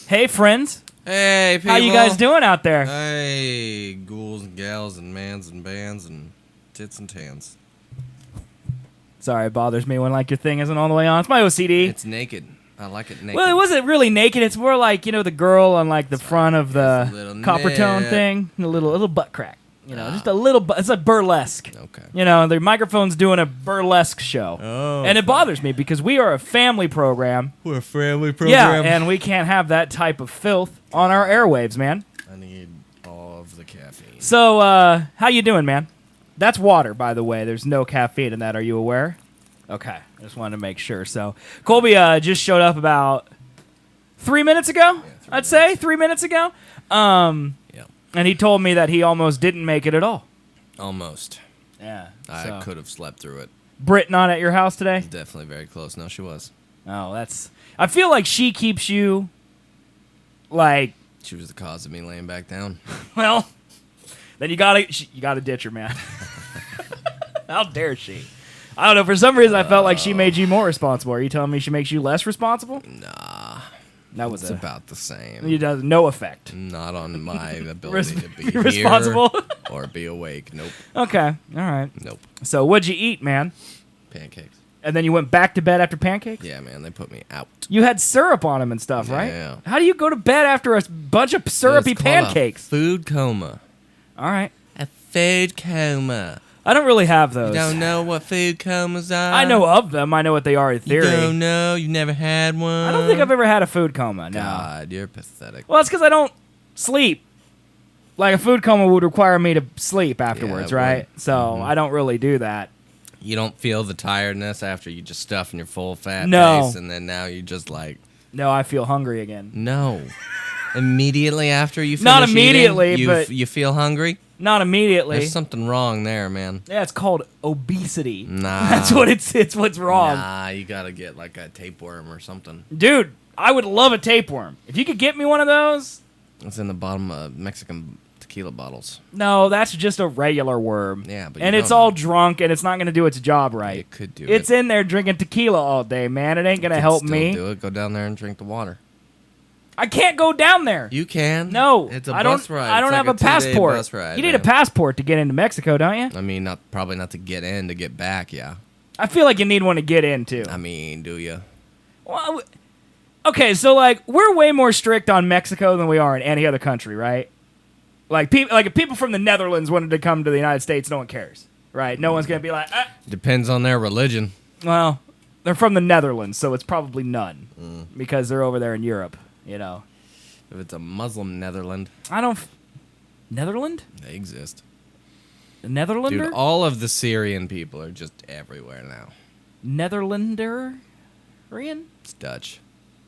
Hey, friends. Hey, people. How you guys doing out there? Hey, ghouls and gals and mans and bands and tits and tans. Sorry, it bothers me when your thing isn't all the way on. It's my OCD. It's naked. I like it naked. Well, it wasn't really naked. It's more like, the girl on the front of the copper tone thing. A little butt crack. Just a little it's like burlesque. Okay. The microphone's doing a burlesque show. Oh. And it bothers me because we are a family program. We're a family program. Yeah, and we can't have that type of filth on our airwaves, man. I need all of the caffeine. So, how you doing, man? That's water, by the way. There's no caffeine in that. Are you aware? Okay. I just wanted to make sure. So, Colby just showed up about 3 minutes ago, I'd say. 3 minutes ago. Yep. And he told me that he almost didn't make it at all. Almost. Yeah. I could have slept through it. Brit not at your house today? Definitely very close. No, she was. Oh, that's... I feel like she keeps you, She was the cause of me laying back down. Well, then you gotta ditch her, man. How dare she? I don't know. For some reason, I felt like she made you more responsible. Are you telling me she makes you less responsible? Nah. That was it's about the same. It does no effect. Not on my ability to be responsible here or be awake. Nope. Okay. All right. Nope. So what'd you eat, man? Pancakes. And then you went back to bed after pancakes? Yeah, man. They put me out. You had syrup on them and stuff, right? Yeah. How do you go to bed after a bunch of syrupy pancakes? A food coma. All right. A food coma. I don't really have those. You don't know what food comas are? I know of them. I know what they are in theory. You don't know? You never had one? I don't think I've ever had a food coma, no. God, you're pathetic. Well, it's because I don't sleep. Like, a food coma would require me to sleep afterwards, right? Would. So, I don't really do that. You don't feel the tiredness after you just stuff in your full fat No. face, and then now you just No, I feel hungry again. No. Immediately after you finish Not immediately, eating, but... you feel hungry? Not immediately. There's something wrong there, man. Yeah, it's called obesity. Nah. That's what it's what's wrong. Nah, you gotta get like a tapeworm or something. Dude, I would love a tapeworm. If you could get me one of those. It's in the bottom of Mexican tequila bottles. No, that's just a regular worm. Yeah, but and it's all drunk, and it's not going to do its job right. It could do It's in there drinking tequila all day, man. It ain't going to help me. Do it. Go down there and drink the water. I can't go down there. You can. No, it's a bus ride. I don't have a passport. Bus ride, you need a passport to get into Mexico, don't you? I mean, probably not to get in, to get back. Yeah. I feel like you need one to get in too. I mean, do you? Well, okay, so we're way more strict on Mexico than we are in any other country, right? If people from the Netherlands wanted to come to the United States, no one cares, right? No one's gonna be like. Depends on their religion. Well, they're from the Netherlands, so it's probably none because they're over there in Europe. If it's a Muslim Netherland. Netherland? They exist. A Netherlander? Dude, all of the Syrian people are just everywhere now. Netherlander? It's Dutch.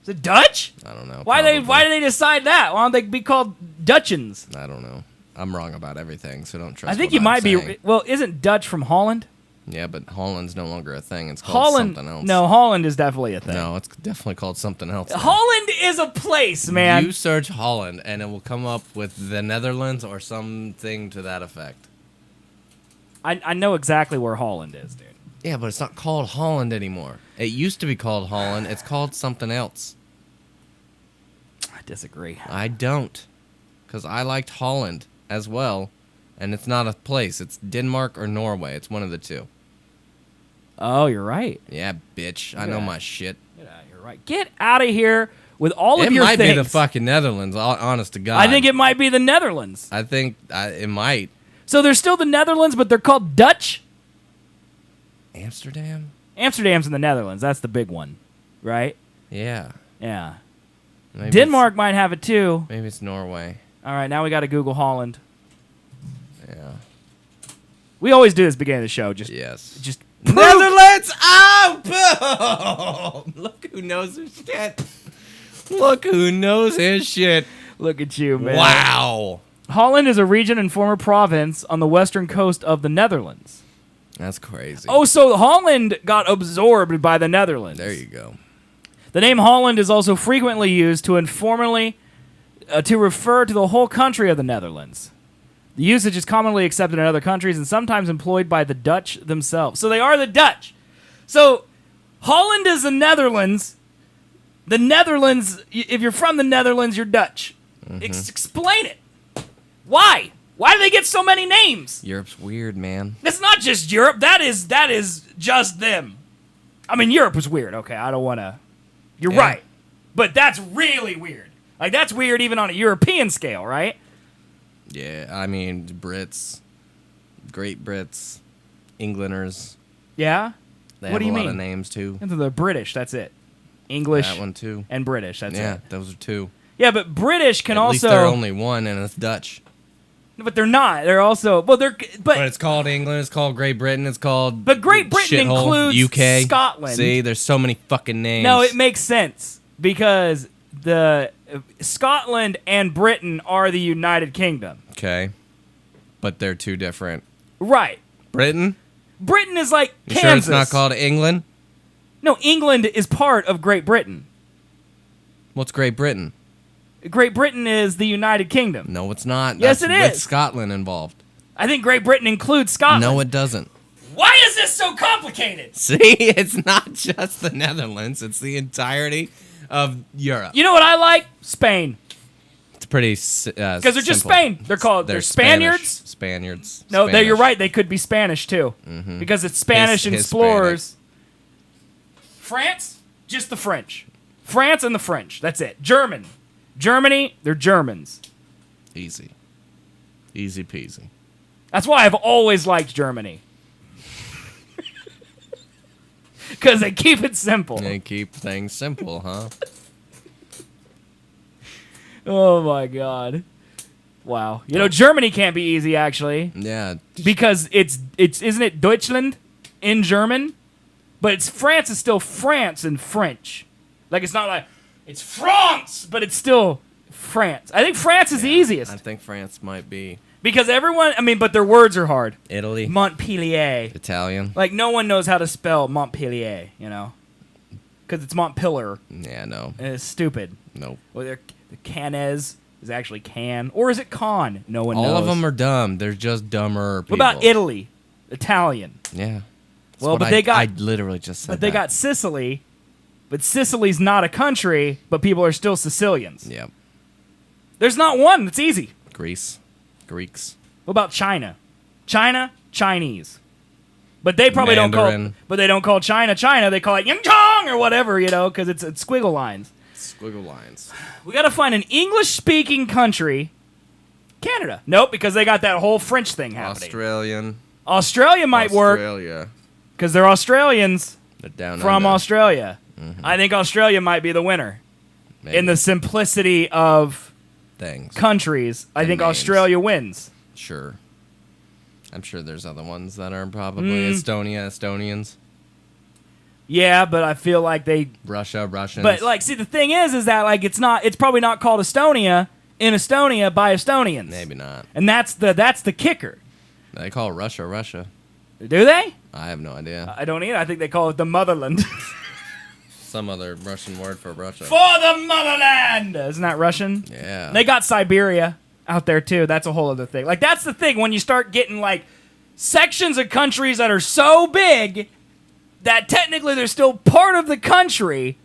Is it Dutch? I don't know. Why did they decide that? Why don't they be called Dutchins? I don't know. I'm wrong about everything, so don't trust I think what you might I'm be. saying. Well, isn't Dutch from Holland? Yeah, but Holland's no longer a thing. It's called something else. No, Holland is definitely a thing. No, it's definitely called something else. Holland is a place, man. You search Holland, and it will come up with the Netherlands or something to that effect. I know exactly where Holland is, dude. Yeah, but it's not called Holland anymore. It used to be called Holland. It's called something else. I disagree. I don't. Because I liked Holland as well, and it's not a place. It's Denmark or Norway. It's one of the two. Oh, you're right. Yeah, bitch. I know my shit. You're right. Get out of here with all of your things. It might be the fucking Netherlands, honest to God. I think it might be the Netherlands. I think it might. So they're still the Netherlands, but they're called Dutch? Amsterdam? Amsterdam's in the Netherlands. That's the big one, right? Yeah. Yeah. Maybe Denmark might have it too. Maybe it's Norway. All right, now we got to Google Holland. Yeah. We always do this at the beginning of the show. Just Netherlands! Oh, boom! Look who knows his shit. Look who knows his shit. Look at you, man. Wow. Holland is a region and former province on the western coast of the Netherlands. That's crazy. Oh, so Holland got absorbed by the Netherlands. There you go. The name Holland is also frequently used to informally to refer to the whole country of the Netherlands. The usage is commonly accepted in other countries and sometimes employed by the Dutch themselves. So they are the Dutch. So Holland is the Netherlands, The Netherlands, if you're from the Netherlands, you're Dutch. Explain it. Why? Why do they get so many names? Europe's weird, man. It's not just Europe. That is just them. I mean, Europe was weird. Okay, I don't want to. You're right. But that's really weird. Like, that's weird even on a European scale, right? Yeah, I mean, Brits, Great Brits, Englanders. Yeah? They What have do you a lot mean? of names, too. Into the British, that's it. English That one, too. and British, that's Yeah, it. those are two. Yeah, but British can At also... least they're only one, and it's Dutch. But they're not. They're also... Well, they're... But it's called England, it's called Great Britain, it's called... But Great Britain shithole, includes UK. Scotland. See, there's so many fucking names. No, it makes sense because the Scotland and Britain are the United Kingdom. Okay. But they're two different. Right. Britain? Britain is like You Kansas. sure it's not called England? No, England is part of Great Britain. What's Great Britain? Great Britain is the United Kingdom. No, it's not. Yes, That's it with is. Scotland involved. I think Great Britain includes Scotland. No, it doesn't. Why is this so complicated? See, it's not just the Netherlands. It's the entirety of Europe. You know what I like? Spain. It's pretty Because they're just simple. Spain. They're called they're Spaniards. Spaniards. No, Spanish. you're right. They could be Spanish too, because it's Spanish and explorers. France, just the French. France and the French. That's it. Germany, they're Germans. Easy. Easy peasy. That's why I've always liked Germany. Because they keep it simple. They keep things simple, huh? Oh my god. Wow. You know, Germany can't be easy actually. Yeah. Because it's isn't it Deutschland in German? But it's France is still France in French. Like it's not like it's France, but it's still France. I think France is the easiest. I think France might be. Because everyone, I mean, but their words are hard. Italy. Montpellier. Italian. Like no one knows how to spell Montpellier, you know? Because it's Montpellier. Yeah, no. And it's stupid. Nope. Well, the Cannes is actually can. Or is it con? No one knows. All of them are dumb. They're just dumber people. What about Italy? Italian. Yeah. That's Well, what but they got... I literally just said But they that. got Sicily. But Sicily's not a country, but people are still Sicilians. Yep. There's not one that's easy. Greece. Greeks. What about China? China, Chinese. But they probably don't call. Mandarin. But they don't call China China. They call it Yangchong or whatever, you know, because it's squiggle lines. Squiggle lines. We got to find an English-speaking country. Canada. Nope, because they got that whole French thing happening. Australian. Australia might work Australia. because they're Australians They're down from under. Australia. I think Australia might be the winner Maybe. in the simplicity of things. countries. I And think names. Australia wins. Sure. I'm sure there's other ones that are probably Estonians. Yeah, but I feel like they. Russia, Russians. But like, see, the thing is that like it's probably not called Estonia in Estonia by Estonians. Maybe not. And that's the kicker. They call Russia Russia. Do they? I have no idea. I don't either. I think they call it the motherland. Some other Russian word for Russia. For the motherland. Isn't that Russian? Yeah. They got Siberia out there too. That's a whole other thing. Like that's the thing when you start getting like sections of countries that are so big that technically they're still part of the country,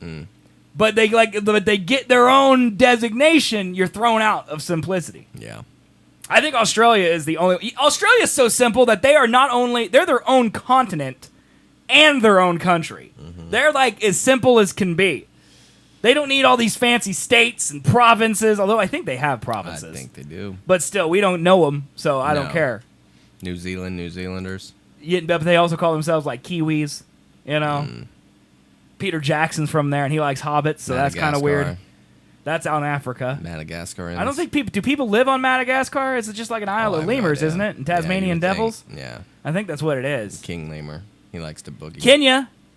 but they get their own designation. You're thrown out of simplicity. Yeah. I think Australia is the only. Australia is so simple that they're their own continent and their own country. They're like as simple as can be. They don't need all these fancy states and provinces, although I think they have provinces. I think they do. But still, we don't know them, so I don't No. care. New Zealand, New Zealanders. But they also call themselves like Kiwis, you know. Peter Jackson's from there, and he likes hobbits, so that's kind of weird. That's out in Africa. Madagascar. I don't think do people live on Madagascar? Is it just like an Isle of Lemurs, isn't it? And Tasmanian devils? Yeah. I think that's what it is. King Lemur. He likes to boogie.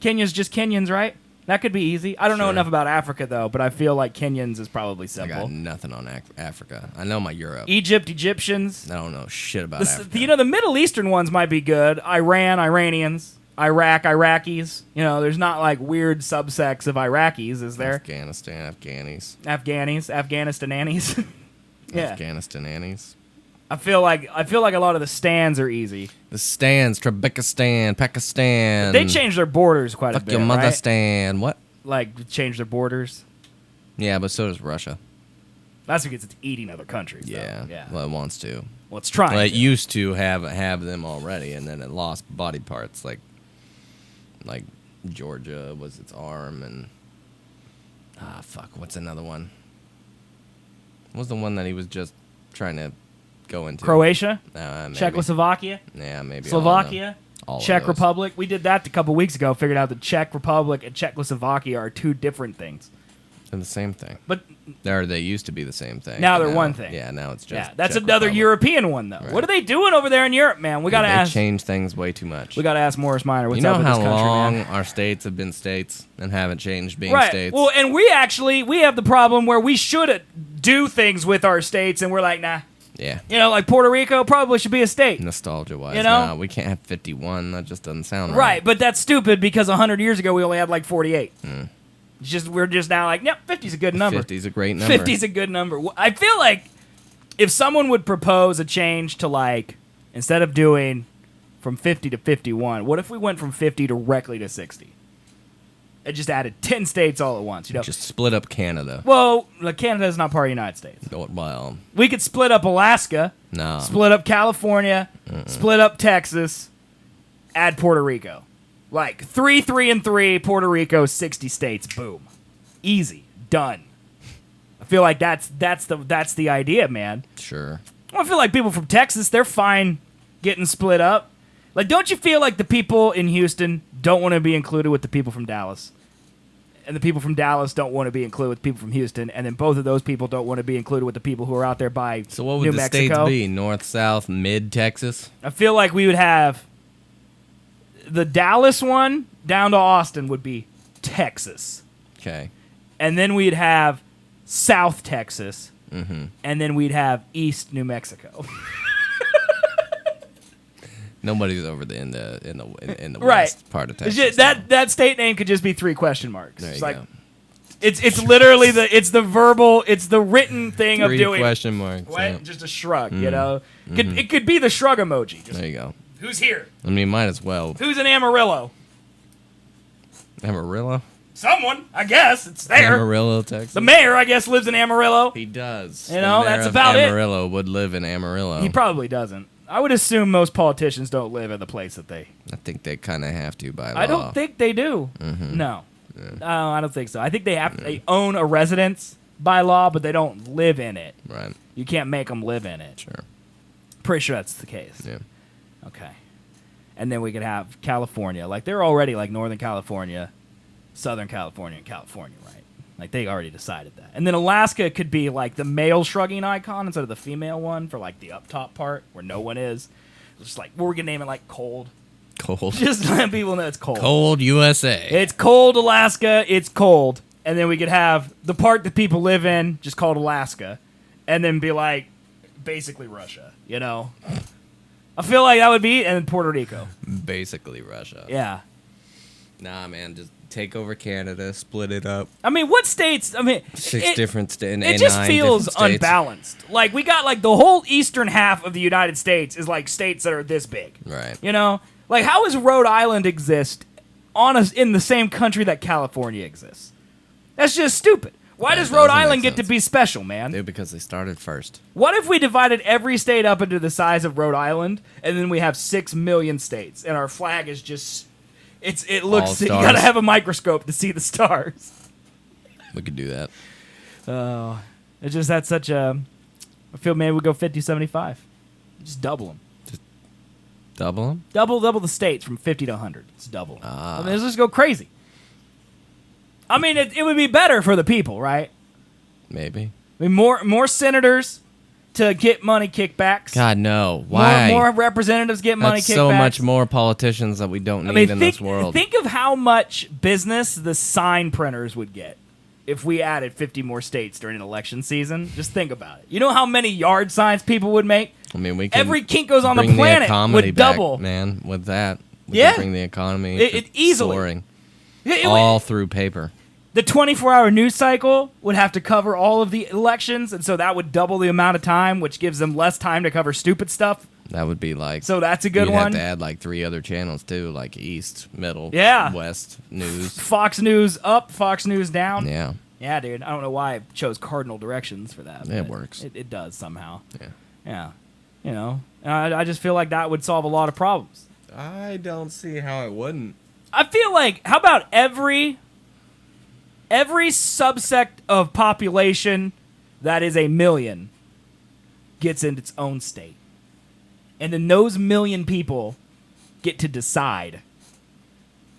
Kenya's just Kenyans, right? That could be easy. I don't know Sure. enough about Africa, though, but I feel like Kenyans is probably I simple. got nothing on Africa. I know my Europe. Egyptians. I don't know shit about Africa. You know, the Middle Eastern ones might be good. Iran, Iranians. Iraq, Iraqis. You know, there's not like weird subsects of Iraqis, is there? Afghanistan, Afghanis. Afghanistanis. Yeah. Afghanistanis. I feel like a lot of the stands are easy. The stands, Trebekistan, Pakistan. They change their borders quite a Fuck bit, your mother right? stand. What? Like change their borders. Yeah, but so does Russia. That's because it's eating other countries. Yeah. Though. Yeah. Well, it wants to. Well, it's trying. Well, it to. used to have them already, and then it lost body parts like Georgia was its arm, and what's another one? What was the one that he was just trying to go into? Croatia, maybe. Czechoslovakia, Yeah, maybe Slovakia, all of Czech those. Republic. We did that a couple weeks ago. Figured out the Czech Republic and Czechoslovakia are two different things. They're the same thing. But They used to be the same thing. now but they're one thing. Yeah, now it's just. yeah, that's Czech another Republic. European one though. Right. What are they doing over there in Europe, man? We gotta They ask. change things way too much. We gotta ask Morris Minor. What's You know up with how this country, long man? our states have been states and haven't changed being Right. states? Well, and we have the problem where we should do things with our states, and we're like, nah. Yeah. You know, like Puerto Rico probably should be a state. Nostalgia-wise, You know? nah, we can't have 51. That just doesn't sound right. Right, but that's stupid because 100 years ago we only had like 48. Mm. We're just now like, yep, 50's a good number. 50's a great number. 50's a good number. I feel like if someone would propose a change to like, instead of doing from 50 to 51, what if we went from 50 directly to 60? It just added 10 states all at once, you know? Just split up Canada. Well, Canada is not part of the United States. Well, We could split up Alaska, no. split up California, split up Texas, add Puerto Rico. Like 3, 3, and 3, Puerto Rico, 60 states, boom. Easy. Done. I feel like that's the idea, man. Sure. I feel like people from Texas, they're fine getting split up. Like, don't you feel like the people in Houston don't want to be included with the people from Dallas? And the people from Dallas don't want to be included with people from Houston, and then both of those people don't want to be included with the people who are out there by So what New would the Mexico. states be? North, South, Mid Texas? I feel like we would have the Dallas one down to Austin would be Texas. Okay. And then we'd have South Texas. Mm-hmm. And then we'd have East New Mexico. Nobody's over in the Right. west part of It's Texas. just- that state name could just be 3 question marks. There It's you like go. it's literally the verbal, it's the written thing of 3 doing question marks. what? Yeah. Just a shrug, you know. It could be the shrug emoji. Just, There you go. who's here? I mean, might as well. Who's in Amarillo? Amarillo? Someone, I guess. It's there. Amarillo, Texas. The mayor, I guess, lives in Amarillo. He does. You know, The mayor that's of about it. Amarillo would live in Amarillo. He probably doesn't. I would assume most politicians don't live in the place that they. I think they kind of have to by law. I don't think they do. No, I don't think so. I think they own a residence by law, but they don't live in it. Right. You can't make them live in it. Sure. Pretty sure that's the case. Yeah. Okay. And then we could have California. Like they're already like Northern California, Southern California, and California, right? Like they already decided that. And then Alaska could be like the male shrugging icon instead of the female one for like the up top part where no one is. It's just like we're gonna name it like cold. Cold. Just let people know it's cold. Cold USA. It's cold Alaska. It's cold. And then we could have the part that people live in just called Alaska, and then be like basically Russia. You know. I feel like that would be, and then Puerto Rico. Basically Russia. Yeah. Nah, man, just take over Canada, split it up. I mean, what states? I mean, 6 different states. It just feels unbalanced. Like we got like the whole eastern half of the United States is like states that are this big. Right. You know, like how does Rhode Island exist in the same country that California exists? That's just stupid. Why That does Rhode doesn't make Island get to sense. be special, man? Dude, because they started first. What if we divided every state up into the size of Rhode Island, and then we have 6 million states, and our flag is just it looks. All You stars. gotta have a microscope to see the stars. We could do that. Oh, it's just that's such a. I feel maybe we go 50-75. Just double them. Double them? Double the states from 50 to 100. It's double. Ah. I mean, let's just go crazy. I mean, it would be better for the people, right? Maybe. I mean, more senators to get money kickbacks. God, no. Why? More representatives get money That's kickbacks. so much more politicians that we don't need in this world. Think of how much business the sign printers would get if we added 50 more states during an election season. Just think about it. You know how many yard signs people would make? I mean, we can Every Kinko's on the bring planet economy would back, double. man, with that. We Yeah. can bring the economy It easily. soaring. It all would- through paper. The 24-hour news cycle would have to cover all of the elections, and so that would double the amount of time, which gives them less time to cover stupid stuff. That would be like... So that's a good you'd one. have to add like 3 other channels, too, like East, Middle, Yeah. West, News. Fox News up, Fox News down. Yeah. Yeah, dude. I don't know why I chose cardinal directions for that. It works. It does somehow. Yeah. Yeah. You know, and I just feel like that would solve a lot of problems. I don't see how it wouldn't. I feel like, how about every subsect of population that is a million gets in its own state. And then those million people get to decide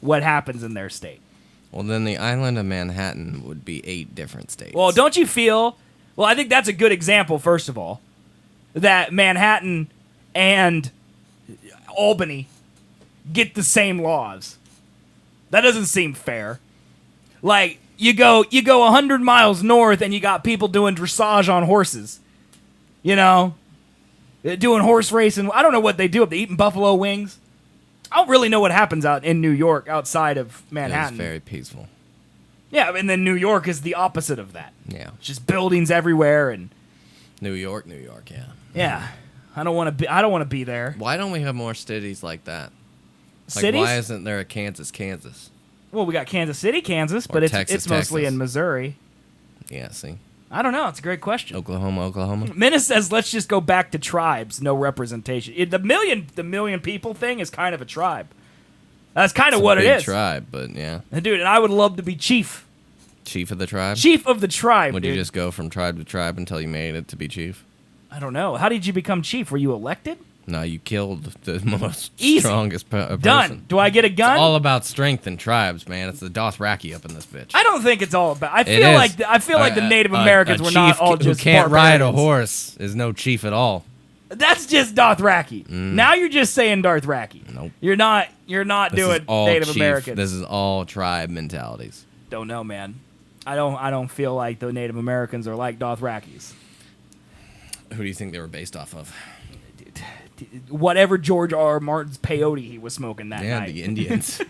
what happens in their state. Well, then the island of Manhattan would be 8 different states. Well, don't you feel... Well, I think that's a good example, first of all, that Manhattan and Albany get the same laws. That doesn't seem fair. Like, you go 100 miles north and you got people doing dressage on horses. You know? Doing horse racing. I don't know what they do. They eating buffalo wings. I don't really know what happens out in New York outside of Manhattan. It's very peaceful. Yeah, and then New York is the opposite of that. Yeah. It's just buildings everywhere and... New York, yeah. Yeah. I don't want to be there. Why don't we have more cities like that? Like, Cities? why isn't there a Kansas? Well, we got Kansas City, Kansas, Or but Texas, it's mostly Texas. in Missouri. Yeah, see? I don't know. It's a great question. Oklahoma. Minna says, let's just go back to tribes, no representation. The million people thing is kind of a tribe. That's kind of what it is. Tribe, but yeah. And dude, and I would love to be chief. Chief of the tribe? Chief of the tribe, Would dude. you just go from tribe to tribe until you made it to be chief? I don't know. How did you become chief? Were you elected? No, you killed the most Easy. strongest person. Done. Do I get a gun? It's all about strength in tribes, man. It's the Dothraki up in this bitch. I don't think it's all about. I It feel is. like the Native Americans were not all just who can't ride a barbarians. horse is no chief at all. That's just Dothraki. Now you're just saying Dothraki. Nope. You're not This doing is all Native chief. Americans. This is all tribe mentalities. Don't know, man. I don't feel like the Native Americans are like Dothrakis. Who do you think they were based off of? Whatever George R. Martin's peyote he was smoking that Yeah, night. the Indians.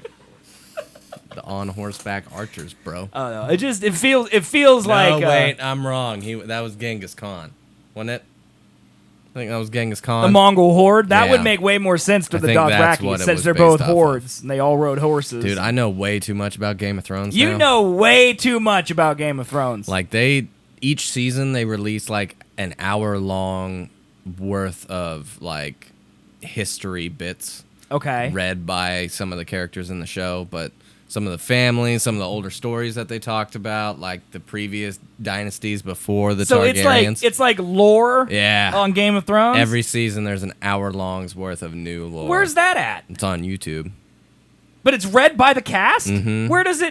The on horseback archers, bro. I don't know. It feels like wait, I'm wrong. That was Genghis Khan, wasn't it? I think that was Genghis Khan. the Mongol horde. That Yeah. would make way more sense to I the think that's Dothraki what it since was they're based both off of. hordes and they all rode horses. Dude, I know way too much about Game of Thrones you now. know way too much about Game of Thrones. Like, each season they release like an hour-long worth of like history bits okay. read by some of the characters in the show, but some of the families, some of the older stories that they talked about, like the previous dynasties before the So Targaryens. it's like lore Yeah. on Game of Thrones? Every season there's an hour-long's worth of new lore. Where's that at? It's on YouTube. But it's read by the cast? Mhm. Where does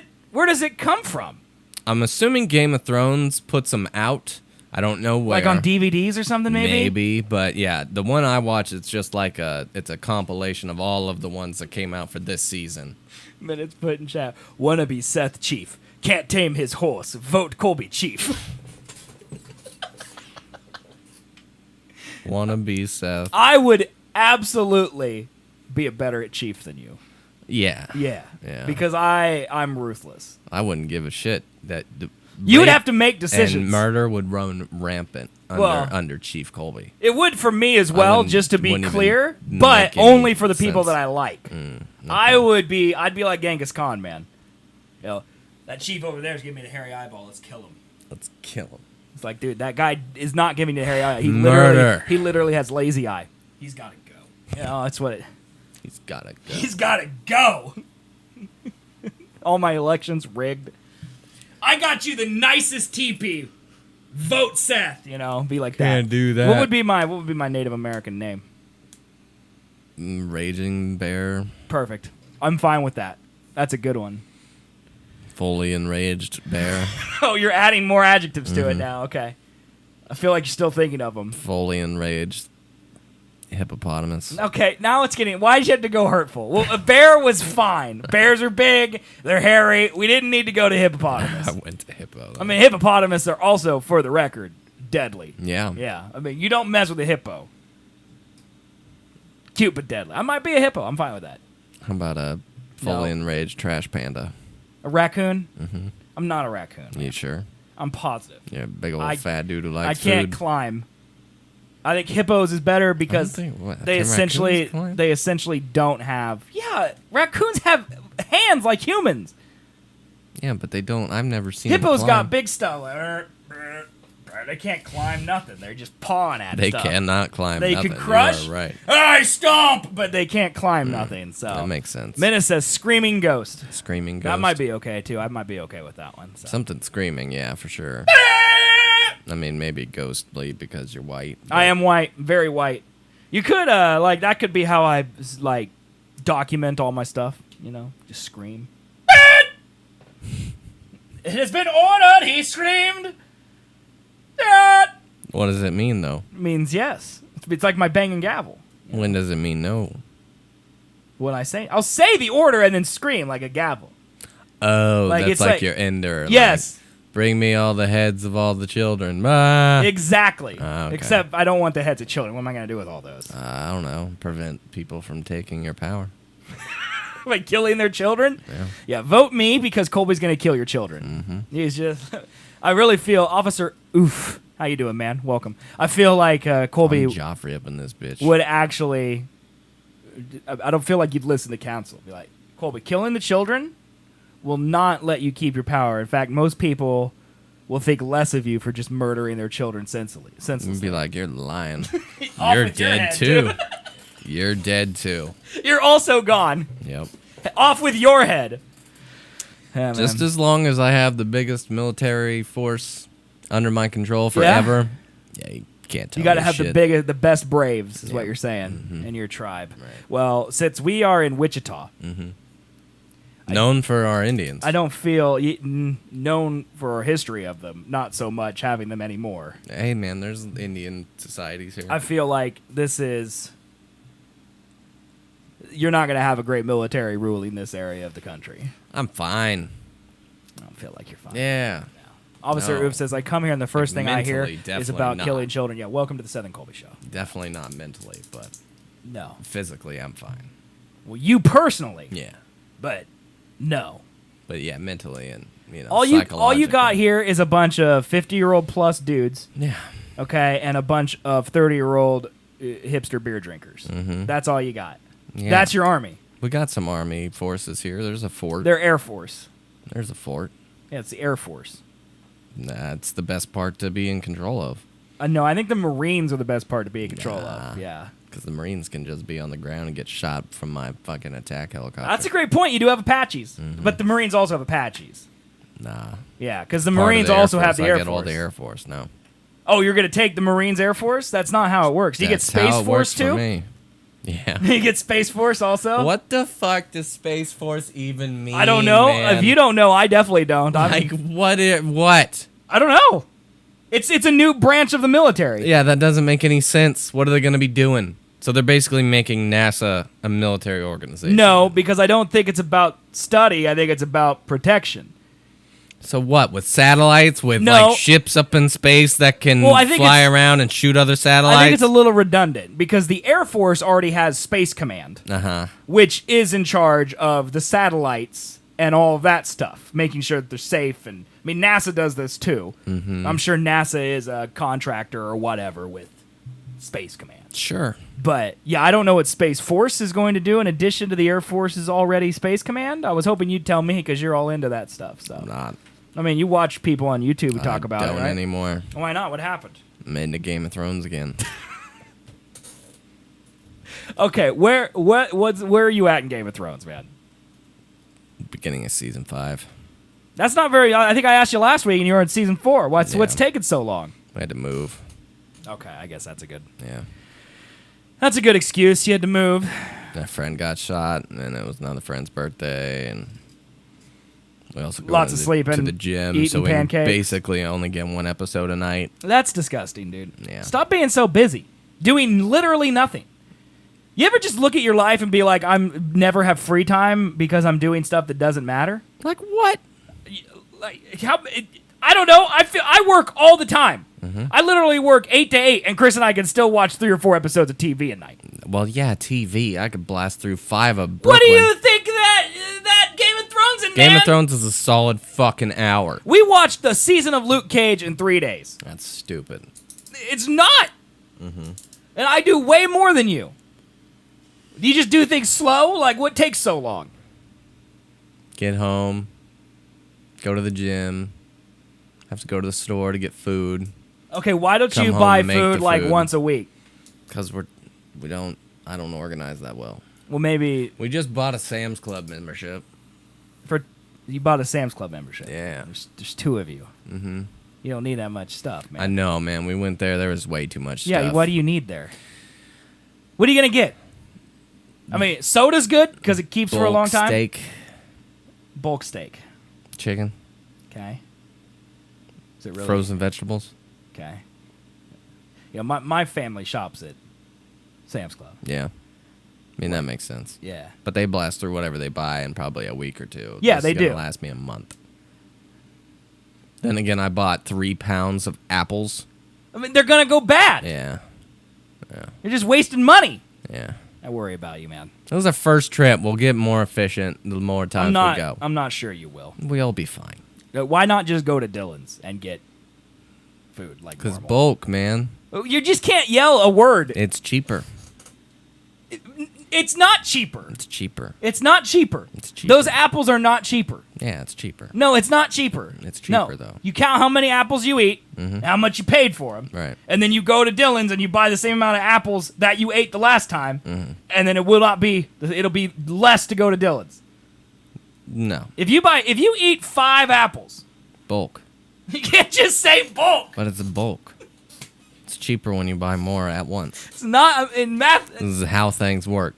it come from? I'm assuming Game of Thrones puts them out. I don't know where. Like on DVDs or something, maybe? Maybe, but yeah, the one I watch, it's just like it's a compilation of all of the ones that came out for this season. Minutes put in chat. Wanna be Seth Chief. Can't tame his horse. Vote Colby Chief. Wanna be Seth? I would absolutely be a better at Chief than you. Yeah. Yeah. Yeah. Because I'm ruthless. I wouldn't give a shit that You would rape have to make decisions. and murder would run rampant under Chief Colby. It would for me as well, wouldn't- just to be wouldn't even clear, make but any only for the people sense. that I like. Okay. I'd be like Genghis Khan, man. You know, that chief over there is giving me the hairy eyeball. Let's kill him. Let's kill him. It's like, dude, that guy is not giving me the hairy eye. Murder. He literally has lazy eye. He's got to go. You know, that's what it. He's gotta go. He's got to go. All my elections rigged. I got you the nicest TP. Vote Seth. You know, be like that. Can't do that. What would be my Native American name? Raging bear, Perfect. I'm fine with that. That's a good one. fully enraged bear, Oh, you're adding more adjectives to Mm-hmm. it now. Okay. I feel like you're still thinking of them. fully enraged hippopotamus. Okay, now it's getting... Why'd you have to go hurtful? Well, a bear was fine. Bears are big. They're hairy. We didn't need to go to hippopotamus. I went to hippo. I mean, hippopotamus are also, for the record, deadly. yeah. Yeah. I mean, you don't mess with a hippo. Cute but deadly. I might be a hippo. I'm fine with that. How about a fully enraged trash panda? A raccoon? Mm-hmm. I'm not a raccoon. You sure? I'm positive. You're a big old I- fat dude who I likes can't food. climb. I think hippos is better because think- what, they can raccoons climb? essentially don't have. Yeah, raccoons have hands like humans. Yeah, but they don't. I've never seen Hippos them got climb. big stuff. They can't climb nothing. They're just pawing at They stuff. cannot climb They nothing. can crush. You are right. I stomp, but they can't climb nothing. So That makes sense. Menace says screaming ghost. Screaming ghost. That might be okay too. I might be okay with that one. So. Something screaming, yeah, for sure. I mean, maybe ghostly because you're white. I am white, very white. You could like that could be how I like document all my stuff. You know, just scream. It has been ordered. He screamed. What does it mean, though? It means yes. It's like my banging gavel. When does it mean no? When I'll say the order and then scream like a gavel. Oh, Like, that's it's like like- your ender. Yes. Like, bring me all the heads of all the children. Ah. Exactly. Okay. Except I don't want the heads of children. What am I going to do with all those? I don't know. Prevent people from taking your power. Like killing their children? Yeah. Yeah, vote me because Colby's going to kill your children. Mm-hmm. He's just... I really feel... Officer... Oof. How you doing, man? Welcome. I feel like Colby I'm Joffrey up in this bitch. would actually... I don't feel like you'd listen to counsel. Be like, Colby, killing the children will not let you keep your power. In fact, most people will think less of you for just murdering their children senselessly. You'd be like, you're lying. Off You're with your dead head, too. dude. You're dead too. You're also gone. Yep. Off with your head. Yeah, Just man. as long as I have the biggest military force under my control forever. Yeah, you can't tell You got to me have shit. the best braves, is what Yeah. you're saying, in your tribe. Right. Well, since we are in Wichita, Known for our Indians. I don't feel known for our history of them. Not so much having them anymore. Hey, man, there's Indian societies here. I feel like this is... You're not going to have a great military ruling this area of the country. I'm fine. I don't feel like you're fine. Yeah. Officer No. Oof says, I come here and the first thing I hear mentally, is definitely about not. killing children. Yeah, welcome to the Seth and Colby show. Definitely not mentally, but No. physically, I'm fine. Well, you personally, Yeah. but no. But yeah, mentally and, All you got psychologically. here is a bunch of 50-year-old plus dudes, Yeah. okay, and a bunch of 30-year-old hipster beer drinkers. Mhm. That's all you got. Yeah. That's your army. We got some army forces here. There's a fort. They're Air Force. There's a fort. Yeah, it's the Air Force. That's the best part to be in control of. No, I think the Marines are the best part to be in control of. Nah. Yeah. Because the Marines can just be on the ground and get shot from my fucking attack helicopter. That's a great point. You do have Apaches, Mm-hmm. but the Marines also have Apaches. Nah. Yeah, because the Part of Marines the Air also have Force. the Air I get Force. all the Air Force now. Oh, you're going to take the Marines Air Force? That's not how it works. Do you get That's how Space it Force works for too? me. Yeah. You get Space Force also? What the fuck does Space Force even mean? I don't know. man? If you don't know, I definitely don't. Like, what? I don't know. It's a new branch of the military. Yeah, that doesn't make any sense. What are they going to be doing? So they're basically making NASA a military organization. No, because I don't think it's about study. I think it's about protection. So what? With satellites? With No. like ships up in space that can Well, I think fly it's- around and shoot other satellites? I think it's a little redundant because the Air Force already has Space Command, Uh-huh. which is in charge of the satellites and all of that stuff, making sure that they're safe. And I mean, NASA does this too. Mm-hmm. I'm sure NASA is a contractor or whatever with Space Command. Sure. But yeah, I don't know what Space Force is going to do in addition to the Air Force's already Space Command. I was hoping you'd tell me because you're all into that stuff. So I'm not. I mean, you watch people on YouTube who talk I about don't it, right? anymore. Why not? What happened? I'm into Game of Thrones again. Okay, where are you at in Game of Thrones, man? Beginning of season 5. That's not very. I think I asked you last week, and you were in season 4. What's Yeah. taking so long? I had to move. Okay, I guess that's a good Yeah. excuse. You had to move. A friend got shot, and then it was another friend's birthday, and we also go Lots of to sleeping, the gym, eating so we pancakes. basically only get one episode a night. That's disgusting, dude. Yeah. Stop being so busy, doing literally nothing. You ever just look at your life and be like, I'm never have free time because I'm doing stuff that doesn't matter? Like what? Like how? I don't know. I work all the time. Mm-hmm. I literally work 8 to 8, and Chris and I can still watch 3 or 4 episodes of TV a night. Well, yeah, TV. I could blast through 5 of Brooklyn. What do you think that Game of Thrones in, Game man? of Thrones is a solid fucking hour. We watched the season of Luke Cage in 3 days. That's stupid. It's not. Mm-hmm. And I do way more than you. Do you just do things slow? Like, what takes so long? Get home, go to the gym, have to go to the store to get food. Okay, why don't Come you home buy and make food the like food. once a week? Because I don't organize that well. Well, maybe We just bought a Sam's Club membership. you bought a Sam's Club membership. Yeah. There's two of you. Mm-hmm. You don't need that much stuff, man. I know, man. We went there. There was way too much Yeah, stuff. what do you need there? What are you going to get? I mean, soda's good because it keeps for a long time. Steak. Bulk steak. Chicken. Okay. Is it really? Frozen vegetables. Okay. Yeah, my family shops at Sam's Club. Yeah. I mean, that makes sense. Yeah. But they blast through whatever they buy in probably a week or two. Yeah, This they is gonna do. last me a month. Then again, I bought 3 pounds of apples. I mean, they're going to go bad. Yeah. You're just wasting money. Yeah. I worry about you, man. It was our first trip. We'll get more efficient the more times we go. I'm not sure you will. We'll be fine. Why not just go to Dillon's and get food like Because normal? bulk, man. You just can't yell a word. It's cheaper. It's not cheaper. It's cheaper. It's not cheaper. It's cheaper. Those apples are not cheaper. Yeah, it's cheaper. No, it's not cheaper. It's No. cheaper, though. You count how many apples you eat, how much you paid for them, Right. and then you go to Dillon's and you buy the same amount of apples that you ate the last time, and then it'll be less to go to Dillon's. No. If you eat 5 apples, Bulk. you can't just say bulk. But it's a bulk. It's cheaper when you buy more at once. It's not in math, This is how things work.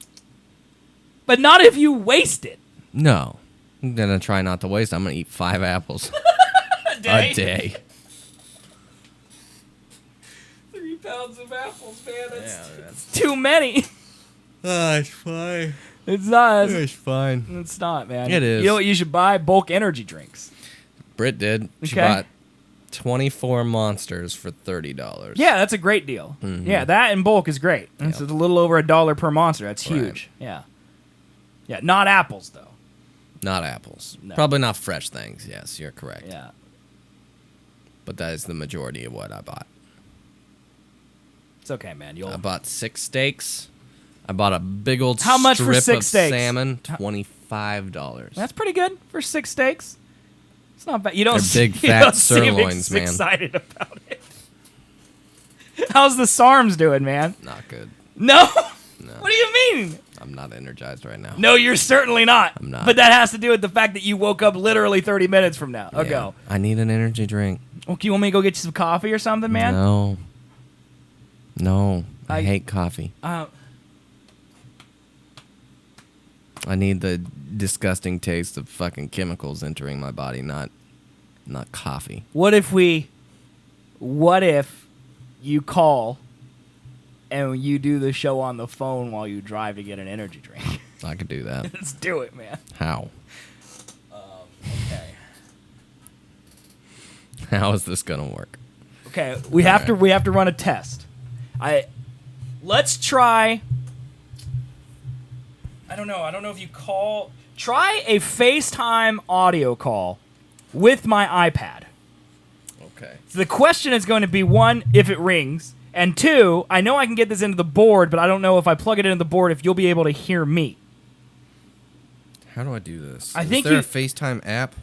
but not if you waste it. No. I'm going to try not to waste. I'm going to eat 5 apples A day. a day. 3 pounds of apples, man. that's It's too many. it's fine. It's not. It's fine. It's not, man. It is. You know what you should buy? Bulk energy drinks. Britt did. She Okay. bought 24 monsters for $30. Yeah, that's a great deal. Yeah, that in bulk is great. It's a little over $1 per monster. That's huge. Yeah. Yeah, not apples though. Not apples. No. Probably not fresh things. Yes, you're correct. Yeah. But that is the majority of what I bought. It's okay, man. I bought 6 steaks. I bought a big old How much for strip 6 of steaks? salmon. $25. That's pretty good for 6 steaks. It's not bad. You don't They're big, you fat don't seem sirloins, man. excited about it. How's the SARMs doing, man? Not good. No. No. What do you mean? I'm not energized right now. No, you're certainly not. I'm not. But that has to do with the fact that you woke up literally 30 minutes from now Yeah. ago. I need an energy drink. Well, you want me to go get you some coffee or something, man? No. No. I I- hate coffee. Uh, I need the disgusting taste of fucking chemicals entering my body, not coffee. what if you call and you do the show on the phone while you drive to get an energy drink? I could do that. Let's do it, man. How? Okay. How is this gonna work? Okay, we have to run a test. Let's try. I don't know if you try a FaceTime audio call with my iPad. Okay. So the question is going to be, 1, if it rings, and 2, I know I can get this into the board, but I don't know if I plug it into the board if you'll be able to hear me. How do I do this? I think is there you- a FaceTime app?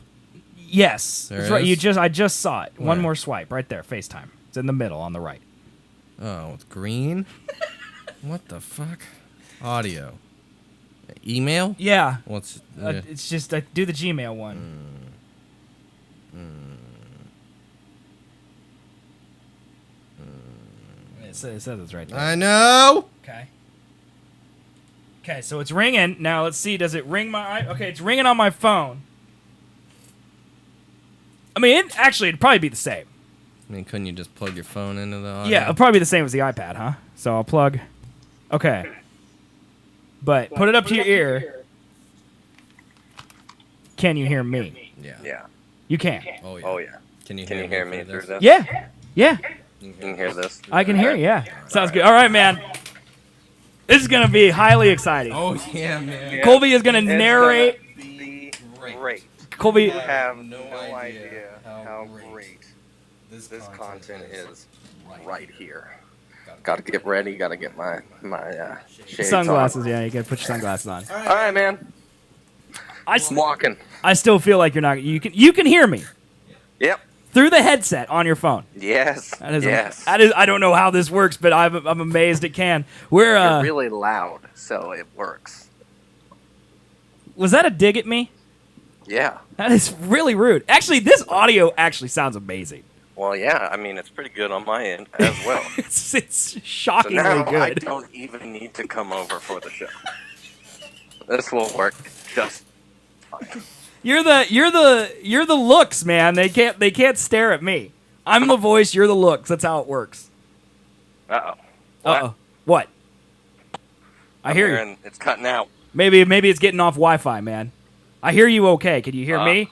Yes, There that's right. is? I just saw it. One Where? more swipe right there, FaceTime. It's in the middle on the right. Oh, it's green? What the fuck? Audio. Email? Yeah, What's it's just do the Gmail one. It says it's right there. I know. Okay. Okay, so it's ringing. Now let's see. Does it ring okay, it's ringing on my phone. I mean, it'd probably be the same. I mean, couldn't you just plug your phone into the audio? Yeah, it'll probably be the same as the iPad, huh? So I'll plug. Okay. But put it up to your ear. Can you hear me? Yeah. You can. Oh yeah. Oh yeah. Can you Can you hear me through this? Yeah. Yeah. You can hear this. I can hear you. Yeah. Sounds good. All right, man. This is going to be highly exciting. Oh yeah, man. Colby is going to It's narrate. gonna be great. Colby. You have no idea how great this content is right here. Got to get ready. Got to get my shades Sunglasses. on. Yeah, you got to put your sunglasses on. All right, man. I'm walking. I still feel like you're not. You can hear me. Yep. Through the headset on your phone. Yes. That is. Yes. That is. I don't know how this works, but I'm amazed it can. You're really loud, so it works. Was that a dig at me? Yeah. That is really rude. Actually, this audio actually sounds amazing. Well, yeah. I mean, it's pretty good on my end as well. it's shockingly so now good. I don't even need to come over for the show. This will work just fine. You're the looks, man. They can't stare at me. I'm the voice. You're the looks. That's how it works. What? I hear you. It's cutting out. Maybe it's getting off Wi-Fi, man. I hear you. Okay. Can you hear me?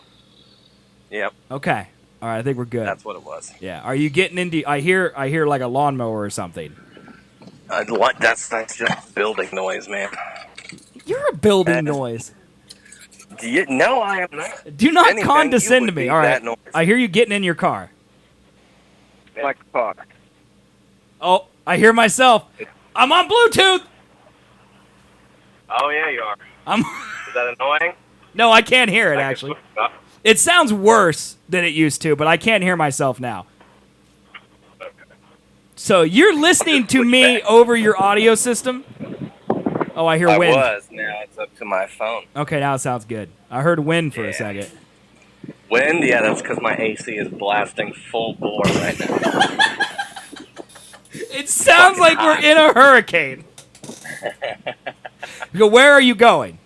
Yep. Okay. All right. I think we're good. That's what it was. Yeah. Are you getting into? I hear like a lawnmower or something. That's just building noise, man. You're a building noise. No, I am not. Do not condescend to me. All right. I hear you getting in your car. My car. Oh, I hear myself. I'm on Bluetooth. Oh yeah, you are. Is that annoying? No, I can't hear it actually. It sounds worse than it used to, but I can't hear myself now. Okay. So you're listening to me over your audio system? Oh, I hear wind. I was. Now it's up to my phone. Okay, now it sounds good. I heard wind for a second. Wind? Yeah, that's because my AC is blasting full bore right now. It sounds like we're in a hurricane. Where are you going?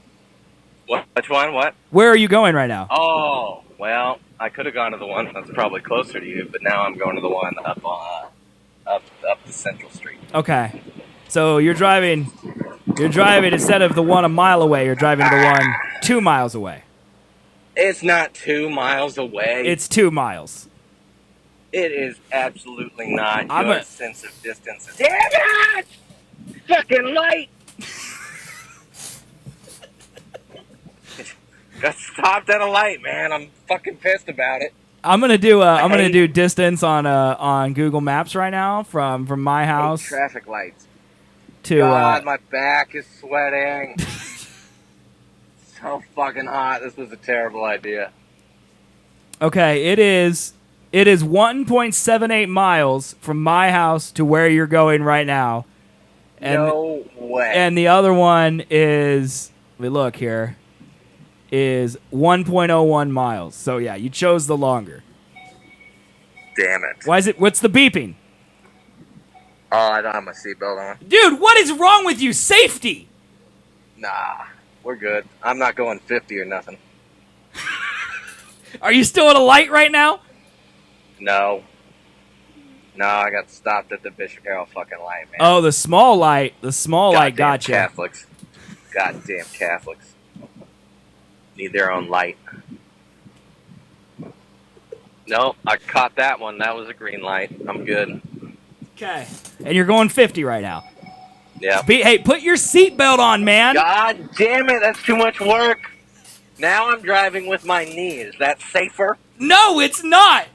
What? Which one? What? Where are you going right now? Oh, well, I could have gone to the one that's probably closer to you, but now I'm going to the one up the Central Street. Okay. So you're driving instead of the one a mile away, you're driving to the one 2 miles away. It's not 2 miles away. It's 2 miles. It is absolutely not. I'm Your sense of distance is... Damn it! Fucking light! Got stopped at a light, man. I'm fucking pissed about it. I'm gonna do distance on Google Maps right now from my house. Traffic lights. To God, my back is sweating. So fucking hot. This was a terrible idea. Okay, it is 1.78 miles from my house to where you're going right now. And, no way. And the other one is, let me look here, is 1.01 miles. So yeah, you chose the longer. Damn it. What's the beeping? Oh, I don't have my seatbelt on. Dude, what is wrong with you? Safety! Nah, we're good. I'm not going 50 or nothing. Are you still at a light right now? No, I got stopped at the Bishop Carroll fucking light, man. Oh, the small light. The small light got you. Catholics. Goddamn Catholics. Need their own light. No, I caught that one. That was a green light. I'm good. Okay. And you're going 50 right now. Yeah. Hey, put your seatbelt on, man. God damn it, that's too much work. Now I'm driving with my knee. Is that safer? No, it's not.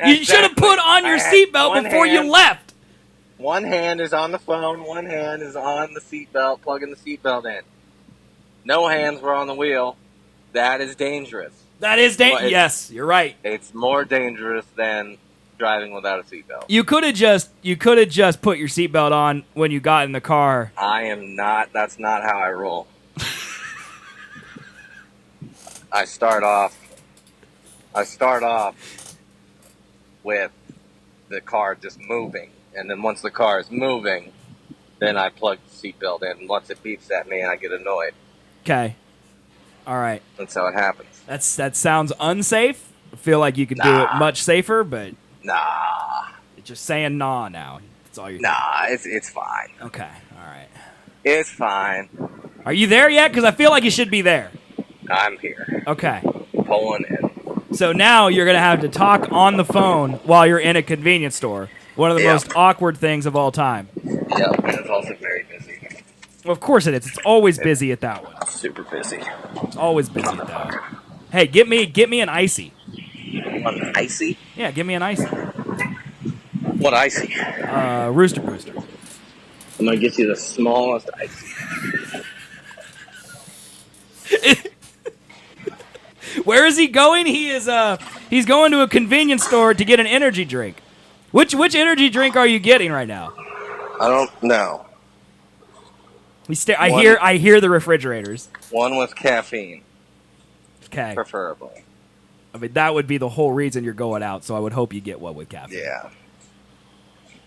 You should have put on your seatbelt before you left. One hand is on the phone, one hand is on the seatbelt, plugging the seatbelt in. No hands were on the wheel. That is dangerous. That is dangerous. Yes, you're right. It's more dangerous than driving without a seatbelt. You could have just put your seatbelt on when you got in the car. I am not. That's not how I roll. I start off with the car just moving, and then once the car is moving, then I plug the seatbelt in. And once it beeps at me, I get annoyed. Okay. All right. That's how it happens. That sounds unsafe. I feel like you could do it much safer, but nah. You're just saying nah now. That's all you're it's fine. Okay. All right. It's fine. Are you there yet? Because I feel like you should be there. I'm here. Okay. Pulling in. So now you're going to have to talk on the phone while you're in a convenience store. One of the most awkward things of all time. Yeah, and it's also very busy. Well, of course it is. It's always busy at that one. Super busy. It's always busy at that one. Hey, get me an icy. An icy? Yeah, give me an icy. What icy? Rooster Brewster. I'm going to get you the smallest icy. Where is he going? He's going to a convenience store to get an energy drink. Which energy drink are you getting right now? I don't know. I hear the refrigerators. One with caffeine, Okay. preferably. I mean, that would be the whole reason you're going out, so I would hope you get one with caffeine. Yeah.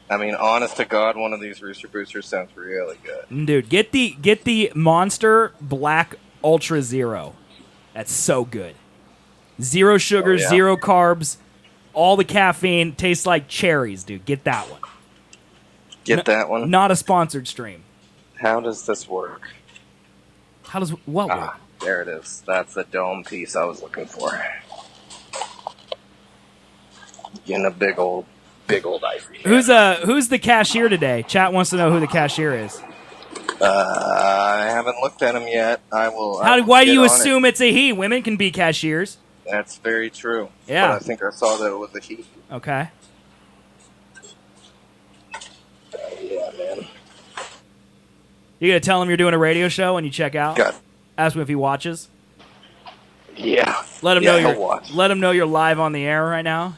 I mean, honest to God, one of these Rooster Boosters sounds really good. Dude, get the Monster Black Ultra Zero. That's so good. Zero sugar, zero carbs, all the caffeine. Tastes like cherries, dude. Get that one. Get that one? Not a sponsored stream. How does this work? How does what work? There it is. That's the dome piece I was looking for. Getting a big old icy. Who's the cashier today? Chat wants to know who the cashier is. I haven't looked at him yet. Why do you assume it's a he? Women can be cashiers. That's very true. Yeah. But I think I saw that it was a he. Okay. Yeah, man. You gonna tell him you're doing a radio show when you check out? God. Ask him if he watches. Yeah. Let him he'll watch. Let him know you're live on the air right now.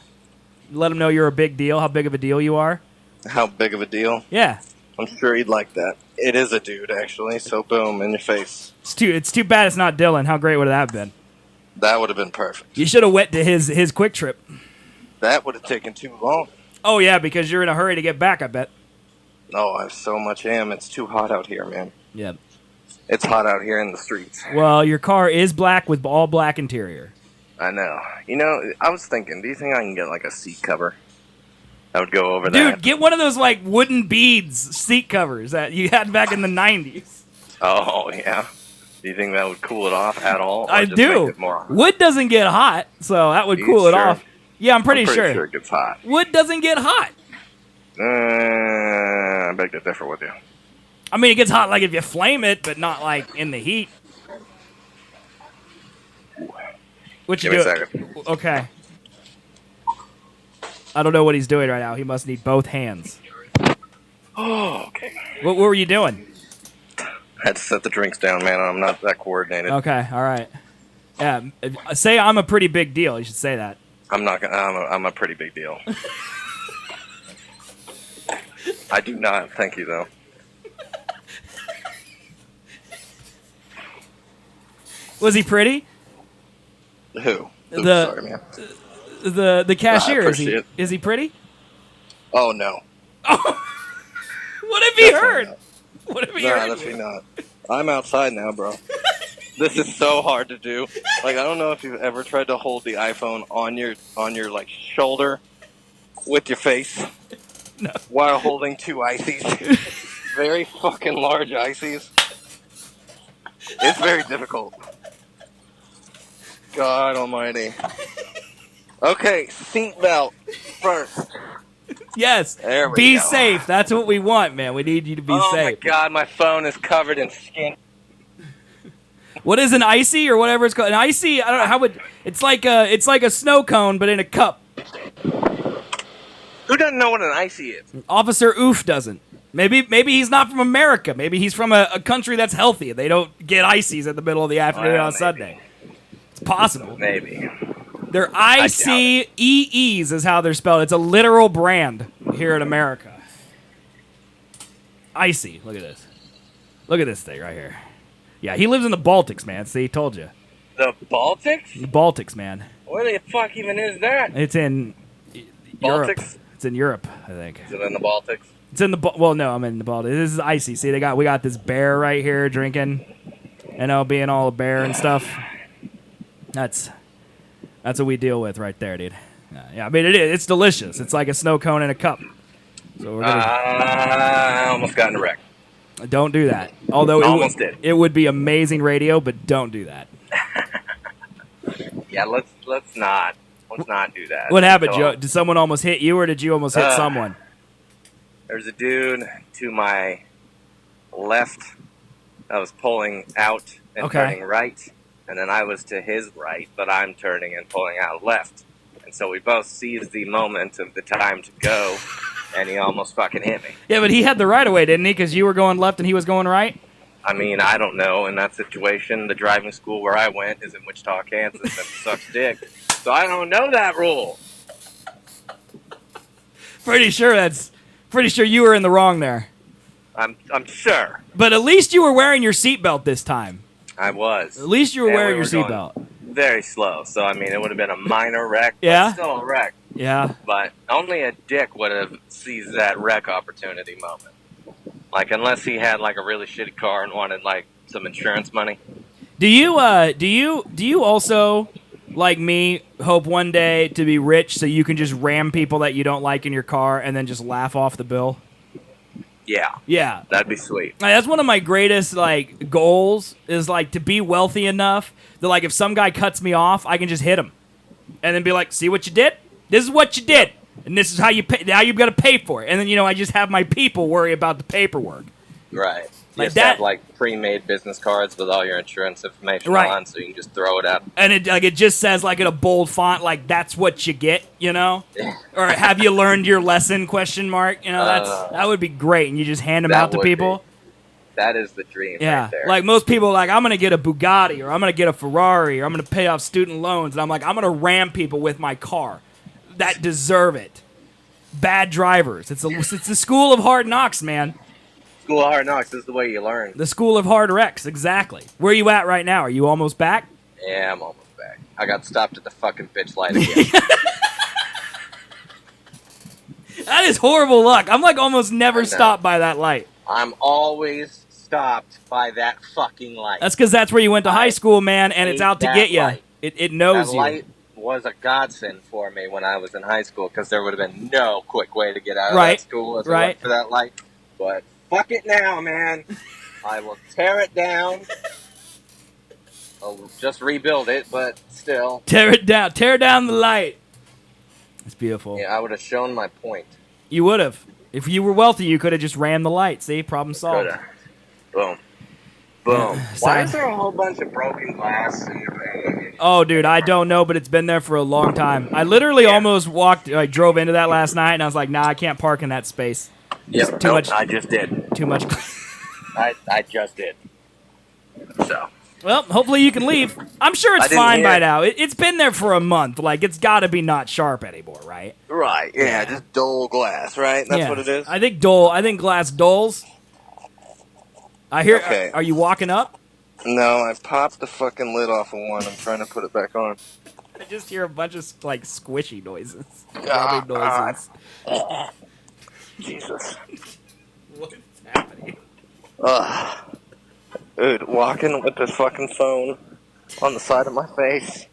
Let him know you're a big deal. How big of a deal you are. How big of a deal? Yeah. I'm sure he'd like that. It is a dude, actually. So boom, in your face. It's too bad it's not Dylan. How great would that have been? That would have been perfect. You should have went to his quick trip. That would have taken too long. Oh yeah, because you're in a hurry to get back. I bet. Oh, I so much am. It's too hot out here, man. Yeah. It's hot out here in the streets. Well, your car is black with all black interior. I know. You know, I was thinking, do you think I can get like a seat cover? I would go over that. Dude, get one of those like wooden beads seat covers that you had back in the 90s. Oh, yeah. Do you think that would cool it off at all? I just do. make it more hot? Wood doesn't get hot, so that would cool it sure? off. Yeah, I'm pretty I'm pretty sure. sure it gets hot. Wood doesn't get hot. I beg to differ with you. I mean, it gets hot like if you flame it, but not like in the heat. What you Give me do? a second. Okay. I don't know what he's doing right now. He must need both hands. Oh, okay. What were you doing? I had to set the drinks down, man. I'm not that coordinated. Okay, all right. Yeah, say I'm a pretty big deal. You should say that. I'm not gonna. I'm a pretty big deal. I do not. Thank you, though. Was he pretty? Who? Oops, The- sorry, man. The cashier, appreciate is he pretty? Oh, no. What have you heard? Not. What have you No, heard? definitely not. I'm outside now, bro. This is so hard to do. Like, I don't know if you've ever tried to hold the iPhone on your like shoulder with your face while holding two ices. Very fucking large ices. It's very difficult. God almighty. Okay, seatbelt first. Yes. There we be go. safe. That's what we want, man. We need you to be Oh safe. my god, my phone is covered in skin. What is an icy or whatever it's called? An icy? I don't know how would. It's like a snow cone, but in a cup. Who doesn't know what an icy is? Officer Oof doesn't. Maybe he's not from America. Maybe he's from a country that's healthy. They don't get ices at the middle of the afternoon Well, on maybe. Sunday. It's possible. Maybe. They're ICEEs is how they're spelled. It's a literal brand here in America. Icy. Look at this. Look at this thing right here. Yeah, he lives in the Baltics, man. See, told you. The Baltics? The Baltics, man. Where the fuck even is that? It's in Europe. Baltics? It's in Europe, I think. Is it in the Baltics? It's in the well, no, I'm in the Baltics. This is icy. See, we got this bear right here drinking, being all a bear and stuff. That's what we deal with right there, dude. Yeah, I mean it is. It's delicious. It's like a snow cone in a cup. So we're gonna I almost got in a wreck. don't do that. Although Almost did. it would be amazing radio, but don't do that. Yeah, let's not do that. What happened, So, Joe? Did someone almost hit you, or did you almost hit someone? There's a dude to my left that was pulling out and Okay. turning right, and then I was to his right, but I'm turning and pulling out left. And so we both seized the moment of the time to go, and he almost fucking hit me. Yeah, but he had the right of way, didn't he? Because you were going left and he was going right. I mean, I don't know. In that situation, the driving school where I went is in Wichita, Kansas, and sucks dick. So I don't know that rule. Pretty sure you were in the wrong there. I'm sure. But at least you were wearing your seatbelt this time. I was. At least you were And wearing we your were going seatbelt. very slow. So, I mean, it would have been a minor wreck, but Yeah? still a wreck. Yeah. But only a dick would have seized that wreck opportunity moment. Like, unless he had, like, a really shitty car and wanted, like, some insurance money. Do you also, like me, hope one day to be rich so you can just ram people that you don't like in your car and then just laugh off the bill? Yeah. Yeah. That'd be sweet. Like, that's one of my greatest, like, goals is, like, to be wealthy enough that, like, if some guy cuts me off, I can just hit him. And then be like, see what you did? This is what you did. And this is how you pay. Now you've got to pay for it. And then, I just have my people worry about the paperwork. Right. Like Just that- have, like, pre-made business cards with all your insurance information Right. on, so you can just throw it up. And it just says, like, in a bold font, like, that's what you get, Or have you learned your lesson, ? That would be great. And you just hand them That out to would people. be. That is the dream Yeah, right there. like most people are like, I'm going to get a Bugatti, or I'm going to get a Ferrari, or I'm going to pay off student loans. And I'm like, I'm going to ram people with my car that deserve it. Bad drivers. It's the school of hard knocks, man. School of Hard Knocks is the way you learn. The school of hard wrecks, exactly. Where are you at right now? Are you almost back? Yeah, I'm almost back. I got stopped at the fucking bitch light again. That is horrible luck. I'm like almost never know. stopped by that light. I'm always stopped by that fucking light. That's because that's where you went to high school, man, and it's hate out to that get you. light. It knows That you. light was a godsend for me when I was in high school, because there would have been no quick way to get out of Right. that school if it Right. wasn't for that light. But fuck it now, man. I will tear it down. I'll just rebuild it, but still. Tear it down. Tear down the light. It's beautiful. Yeah, I would have shown my point. You would have. If you were wealthy, you could have just ran the light. See? Problem solved. Coulda. Boom. Boom. So- Why is there a whole bunch of broken glass in your bag? Oh, dude, I don't know, but it's been there for a long time. I literally almost drove into that last night, and I was like, nah, I can't park in that space. Yep. too much- I just did. Too much. I just did. So. Well, hopefully you can leave. I'm sure I it's didn't fine hear by it. now. It's been there for a month. Like, it's got to be not sharp anymore, right? Right. Yeah, just dull glass, right? That's what it is? I think glass dulls. I hear. Okay. Are you walking up? No, I popped the fucking lid off of one. I'm trying to put it back on. I just hear a bunch of like squishy noises, Ah, rubbing noises. Jesus. What's happening? Ugh. Dude, walking with this fucking phone on the side of my face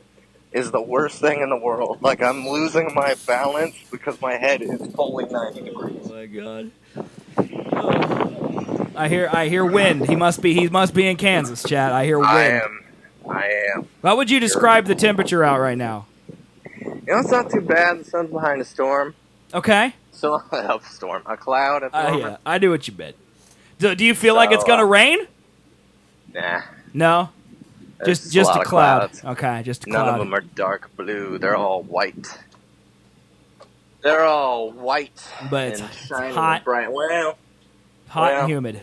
is the worst thing in the world. Like, I'm losing my balance because my head is fully 90 degrees. Oh my god. Oh. I hear wind. He must be in Kansas, Chad. I hear wind. I am. How would you describe the temperature out right now? You know, it's not too bad. The sun's behind a storm. Okay. So, a storm. A cloud at the moment. Yeah, I do what you bet. Do you feel like it's gonna rain? Nah. No. There's Just lot a of cloud. clouds. Okay, just a None cloud. of them are dark blue. They're all white. They're all white. But it's and shiny hot. and bright. Well, Hot well. and humid.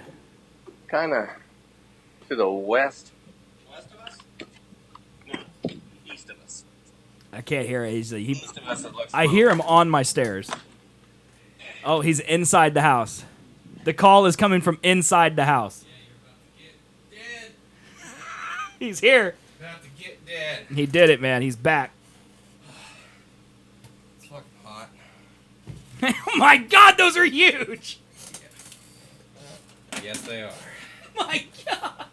kind of to the west. West of us? No, east of us. I can't hear it. East of us, it looks I hear him on my stairs. Oh, he's inside the house. The call is coming from inside the house. Yeah, you're about to get dead. He's here. You're about to get dead. He did it, man. He's back. It's fucking hot. Oh my god, those are huge. Yes, they are. My god.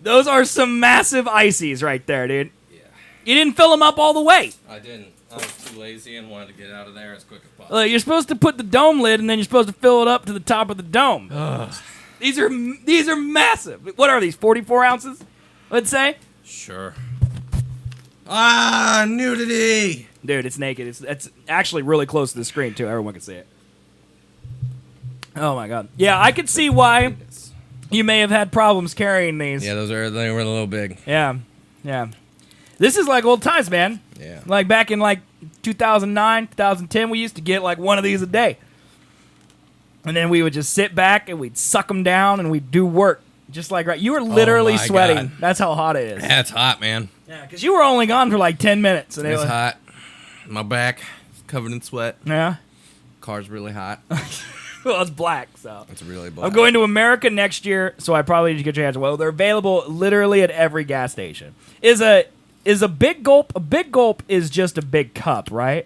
Those are some massive ices right there, dude. Yeah. You didn't fill them up all the way. I didn't. I was too lazy and wanted to get out of there as quick as possible. You're supposed to put the dome lid, and then you're supposed to fill it up to the top of the dome. These are massive. What are these? 44 ounces? Let's say. Sure. Ah, nudity. Dude, it's naked. It's actually really close to the screen too. Everyone can see it. Oh my god. Yeah, I could see why you may have had problems carrying these. Yeah, they were a little big. Yeah. This is like old times, man. Yeah. Like back in like 2009, 2010, we used to get like one of these a day. And then we would just sit back and we'd suck them down and we'd do work. Just like, right. You were literally my sweating. God. That's how hot it is. Yeah, it's hot, man. Yeah, because you were only gone for like 10 minutes. And It's hot. My back is covered in sweat. Yeah. Car's really hot. Well, it's black, so. It's really black. I'm going to America next year, so I probably need to get your hands. Well, they're available literally at every gas station. Is a big gulp? A big gulp is just a big cup, right?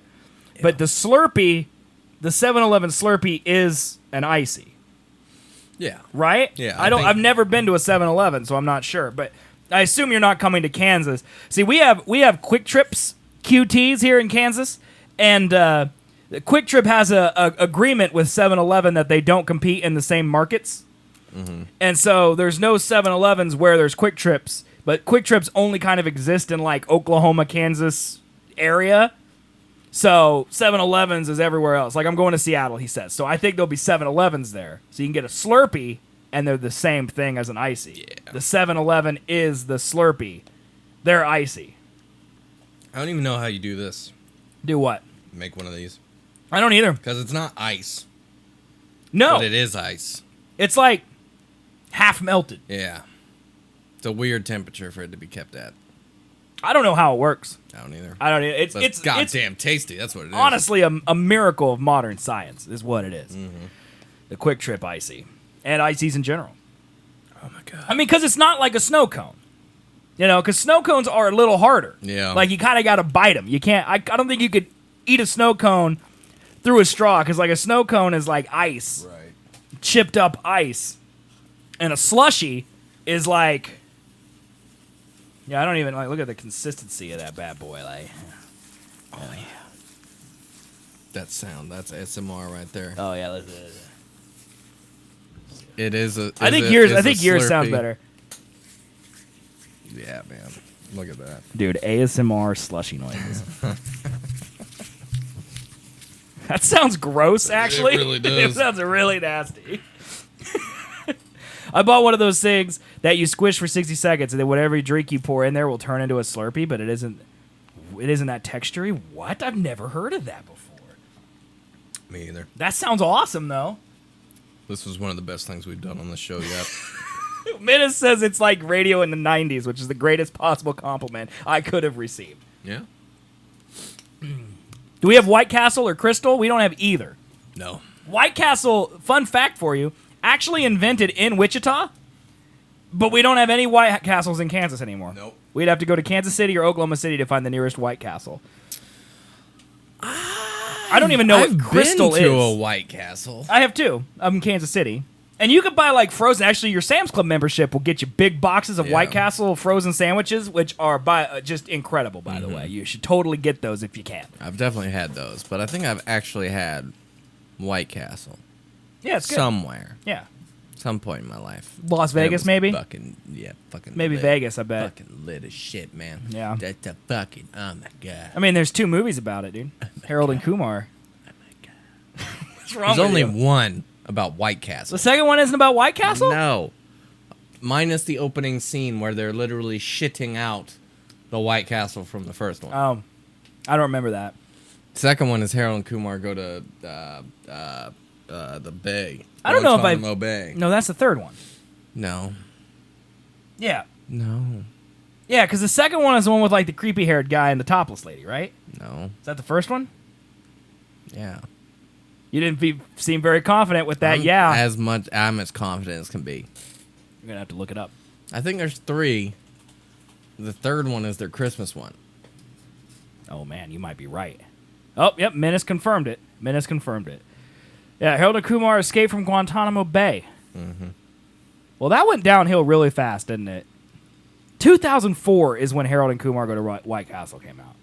Yeah. But the Slurpee, the 7-Eleven Slurpee is an icy. Yeah. Right? Yeah. I've never been to a 7-Eleven, so I'm not sure. But I assume you're not coming to Kansas. See, we have Quick Trips QTs here in Kansas, and Quick Trip has a agreement with 7-Eleven that they don't compete in the same markets. Mm-hmm. And so there's no 7-Elevens where there's Quick Trips, but Quick Trips only kind of exist in like Oklahoma, Kansas area. So 7-Elevens is everywhere else. Like I'm going to Seattle, he says. So I think there'll be 7-Elevens there. So you can get a Slurpee, and they're the same thing as an icy. Yeah. The 7-Eleven is the Slurpee. They're icy. I don't even know how you do this. Do what? Make one of these. I don't either. Because it's not ice. No. But it is ice. It's like half melted. Yeah. It's a weird temperature for it to be kept at. I don't know how it works. I don't either. It's goddamn tasty. That's what it is. Honestly, a miracle of modern science is what it is. Mm-hmm. The Quick Trip icy. And ices in general. Oh, my God. I mean, because it's not like a snow cone. You know, because snow cones are a little harder. Yeah. Like, you kind of got to bite them. You can't... I don't think you could eat a snow cone through a straw, because like a snow cone is like ice, right? Chipped up ice, and a slushie is like, yeah, I don't even like look at the consistency of that bad boy, like, oh yeah, that sound, that's ASMR right there. Oh yeah, it is a. I think yours sounds better. Yeah, man, look at that, dude. ASMR slushy noises. That sounds gross, actually. It really does. It sounds really nasty. I bought one of those things that you squish for 60 seconds, and then whatever drink you pour in there will turn into a Slurpee, but it isn't that textury. What? I've never heard of that before. Me either. That sounds awesome, though. This was one of the best things we've done on the show yet. Menace says it's like radio in the 90s, which is the greatest possible compliment I could have received. Yeah. Do we have White Castle or Crystal? We don't have either. No. White Castle, fun fact for you, actually invented in Wichita, but we don't have any White Castles in Kansas anymore. Nope. We'd have to go to Kansas City or Oklahoma City to find the nearest White Castle. I don't even know what Crystal is. I've been to a White Castle. I have too. I'm in Kansas City. And you could buy like frozen. Actually, your Sam's Club membership will get you big boxes of White Castle frozen sandwiches, which are just incredible, by the way. You should totally get those if you can. I've definitely had those, but I think I've actually had White Castle. Yeah, it's good. Somewhere. Yeah. Some point in my life. Las Vegas, maybe? Fucking maybe lit. Vegas, I bet. Fucking lit as shit, man. Yeah. That's a fucking, oh my God. I mean, there's 2 movies about it, dude. Harold and Kumar. Oh my God. What's wrong There's with only you? one about White Castle. The second one isn't about White Castle? No. Minus the opening scene where they're literally shitting out the White Castle from the first one. Oh. I don't remember that. Second one is Harold and Kumar go to the Bay. I don't know if Guantanamo Bay. No, that's the third one. No. Yeah. No. Yeah, because the second one is the one with like the creepy haired guy and the topless lady, right? No. Is that the first one? Yeah. You didn't seem very confident with that. I'm as confident as can be. You're gonna have to look it up. I think there's 3. The third one is their Christmas one. Oh man, you might be right. Oh, yep, Menace confirmed it. Yeah, Harold and Kumar escaped from Guantanamo Bay. Mm-hmm. Well, that went downhill really fast, didn't it? 2004 is when Harold and Kumar Go to White Castle came out.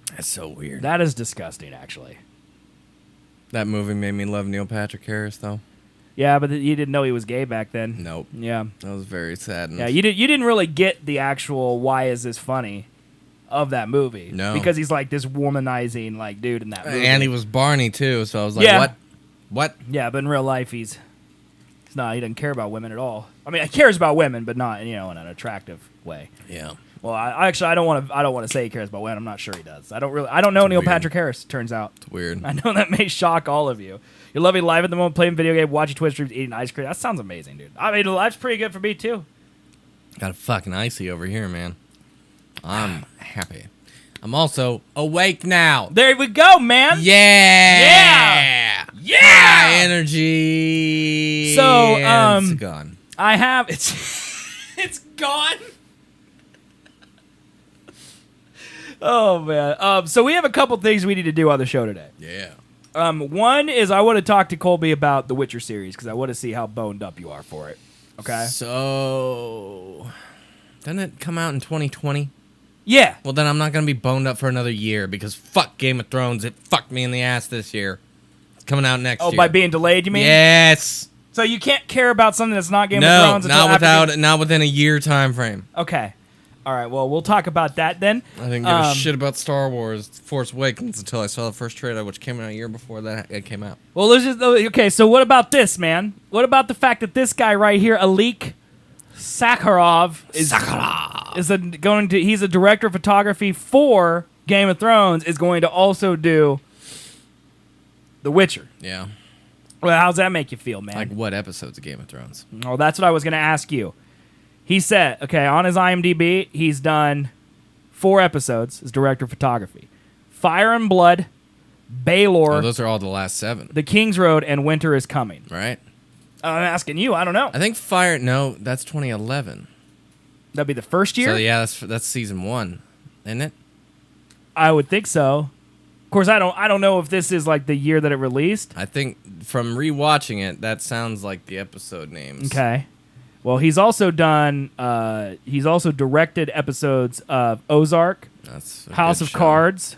That's so weird. That is disgusting, actually. That movie made me love Neil Patrick Harris, though. Yeah, but you didn't know he was gay back then. Nope. Yeah. That was very sad. Yeah, you didn't really get the actual why is this funny of that movie. No. Because he's like this womanizing like dude in that movie. And he was Barney, too, so I was like, What? Yeah, but in real life, he doesn't care about women at all. I mean, he cares about women, but not, in an attractive way. Yeah. Well, I don't want to say he cares about when. I'm not sure he does. I don't know Neil weird. Patrick Harris. Turns out It's weird. I know that may shock all of you. You're loving life at the moment, playing video game, watching Twitch streams, eating ice cream. That sounds amazing, dude. I mean, life's pretty good for me too. Got a fucking icy over here, man. I'm happy. I'm also awake now. There we go, man. Yeah. Yeah. High energy. So, and it's gone. I have it's gone. Oh man. So we have a couple things we need to do on the show today. Yeah. One is I want to talk to Colby about the Witcher series because I want to see how boned up you are for it. Okay. So, doesn't it come out in 2020? Yeah. Well, then I'm not going to be boned up for another year because fuck Game of Thrones. It fucked me in the ass this year. It's coming out next year. Oh, by being delayed, you mean? Yes. So you can't care about something that's not Game of Thrones? No, not within a year time frame. Okay. All right. Well, we'll talk about that then. I didn't give a shit about Star Wars Force Awakens until I saw the first trailer, which came out a year before that it came out. Well, okay. So what about this, man? What about the fact that this guy right here, Alik Sakharov, he's a director of photography for Game of Thrones, is going to also do The Witcher. Yeah. Well, how's that make you feel, man? Like what episodes of Game of Thrones? Oh, that's what I was going to ask you. He said, okay, on his IMDb, he's done 4 episodes as director of photography. Fire and Blood, Baelor, Oh, those are all the last 7. The King's Road, and Winter is Coming. Right? I'm asking you. I don't know. I think no, that's 2011. That'd be the first year? So yeah, that's season 1, isn't it? I would think so. Of course, I don't know if this is like the year that it released. I think from rewatching it, that sounds like the episode names. Okay. Well, he's also done. He's also directed episodes of Ozark, That's a House good of show. Cards,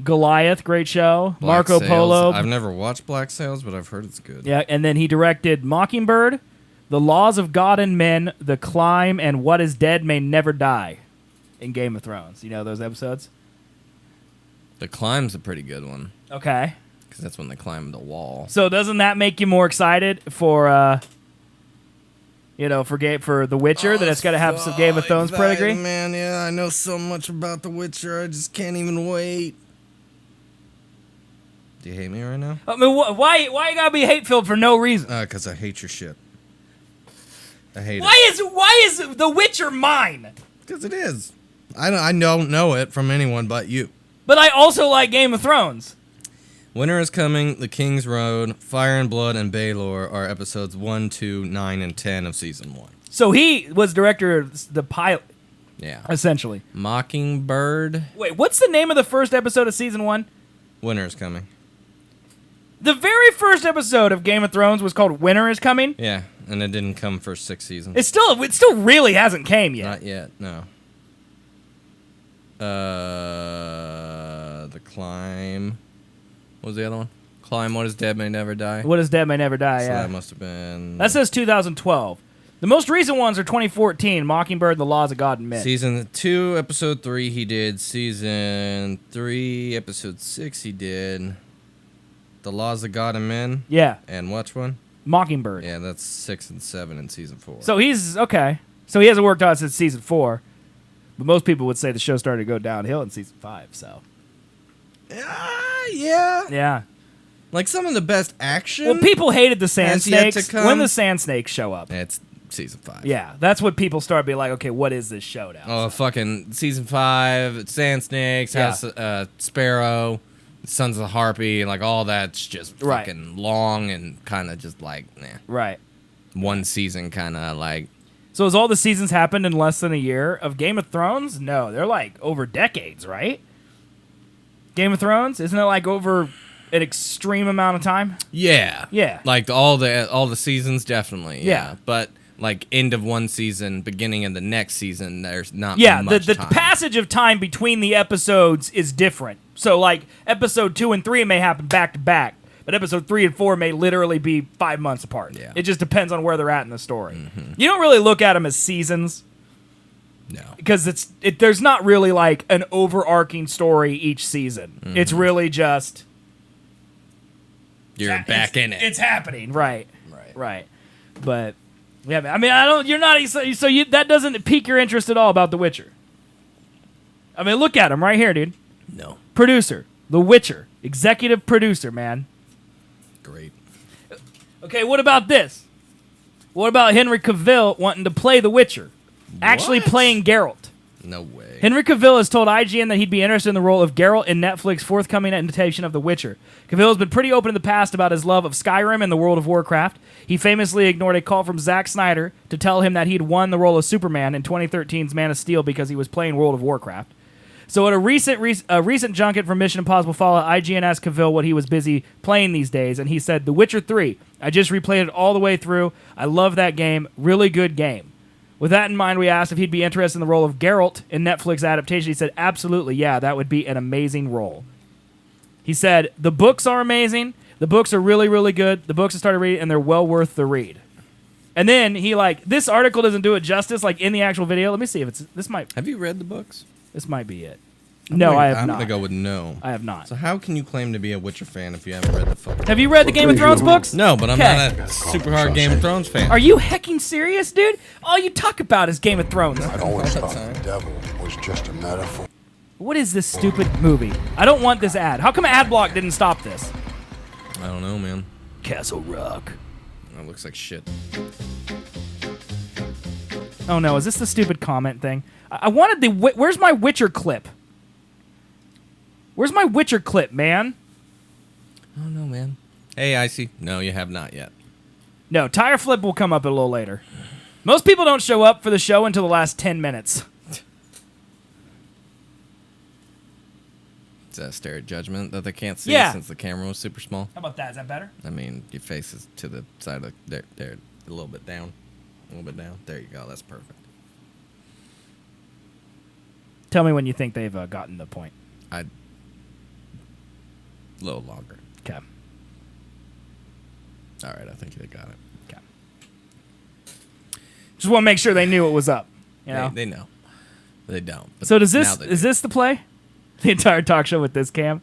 Goliath, great show, Black Marco Sails. Polo. I've never watched Black Sails, but I've heard it's good. Yeah, and then he directed Mockingbird, The Laws of God and Men, The Climb, and What Is Dead May Never Die in Game of Thrones. You know those episodes? The Climb's a pretty good one Okay. because that's when they climb the wall. So doesn't that make you more excited for for The Witcher, that it's got to have some Game of Thrones pedigree? Man, yeah, I know so much about The Witcher. I just can't even wait. Do you hate me right now? I mean, why you gotta be hate-filled for no reason? Because I hate your shit. I hate it. Why is The Witcher mine? Because it is. I don't know it from anyone but you. But I also like Game of Thrones. Winter is Coming, The King's Road, Fire and Blood, and Baelor are episodes 1, 2, 9, and 10 of season 1. So he was director of the pilot, Yeah. essentially. Mockingbird, Wait, what's the name of the first episode of season 1? Winter is Coming. The very first episode of Game of Thrones was called Winter is Coming? Yeah, and it didn't come for 6 seasons. It still really hasn't came yet. Not yet, no. The Climb. What was the other one? Climb, What Is Dead May Never Die. What Is Dead May Never Die, So yeah. that must have been... That says 2012. The most recent ones are 2014, Mockingbird, The Laws of God and Men. Season 2, episode 3 he did. Season 3, episode 6 he did. The Laws of God and Men. Yeah, And which one? Mockingbird. Yeah, that's 6 and 7 in season 4. So he's, okay. So he hasn't worked on it since season 4. But most people would say the show started to go downhill in season 5, so. Yeah. Yeah. Like some of the best action. Well, people hated the Sand Has yet to Snakes come. when the Sand Snakes show up. It's season 5. Yeah, that's what people start being like, okay, what is this show now? Oh, fucking season 5, Sand Snakes, Yeah. House, Sparrow, Sons of the Harpy, like all that's just Right. fucking long and kind of just like, Right. one season kind of like. So has all the seasons happened in less than a year of Game of Thrones? No, they're like over decades, right? Game of Thrones? Isn't it like over an extreme amount of time? Yeah. Yeah. Like all the seasons, definitely. Yeah. But like end of one season, beginning of the next season, there's not Yeah, much the time. passage of time between the episodes is different. So like episode 2 and 3 may happen back to back, but episode 3 and 4 may literally be 5 months apart. Yeah. It just depends on where they're at in the story. You don't really look at them as seasons No. because there's not really like an overarching story each season. It's really just You're back in it. It's happening, right? Right. Right. But yeah, I mean, I don't. You're not. So that doesn't pique your interest at all about The Witcher. I mean, look at him right here, dude. No. Producer, The Witcher, executive producer, man. Great. Okay, what about this? What about Henry Cavill wanting to play The Witcher? Actually What? playing Geralt. No way. Henry Cavill has told IGN that he'd be interested in the role of Geralt in Netflix's forthcoming adaptation of The Witcher. Cavill has been pretty open in the past about his love of Skyrim and the World of Warcraft. He famously ignored a call from Zack Snyder to tell him that he'd won the role of Superman in 2013's Man of Steel because he was playing World of Warcraft. So at a recent junket for Mission Impossible Fallout, IGN asked Cavill what he was busy playing these days, and he said, The Witcher 3. I just replayed it all the way through. I love that game. Really good game. With that in mind, we asked if he'd be interested in the role of Geralt in Netflix adaptation. He said, absolutely, yeah, that would be an amazing role. He said, the books are amazing. The books are really, really good. The books I started reading, and they're well worth the read. And then he this article doesn't do it justice, in the actual video. Let me see if this might Have you read the books? This might be it. No, I have I'm not. gonna go with no. I have not. So how can you claim to be a Witcher fan if you haven't read the fucking? Have you read the Game of Thrones books? No, but I'm Okay. not a super hard Game of Thrones fan. Are you hecking serious, dude? All you talk about is Game of Thrones. I'd always thought the devil was just a metaphor. What is this stupid movie? I don't want this ad. How come AdBlock didn't stop this? I don't know, man. Castle Rock. That looks like shit. Oh no, is this the stupid comment thing? I wanted the... Where's my Witcher clip? Where's my Witcher clip, man? I don't know, man. Hey, Icy. No, you have not yet. No, Tire Flip will come up a little later. Most people don't show up for the show until the last 10 minutes. It's a stare at judgment that they can't see Yeah. since the camera was super small. How about that? Is that better? I mean, your face is to the side of there, a little bit down. A little bit down. There you go. That's perfect. Tell me when you think they've gotten the point. A little longer. Okay. All right, I think they got it. Okay. Just want to make sure they knew it was up. You know? They know. They don't. But So does now this they is do. this the play? The entire talk show with this cam?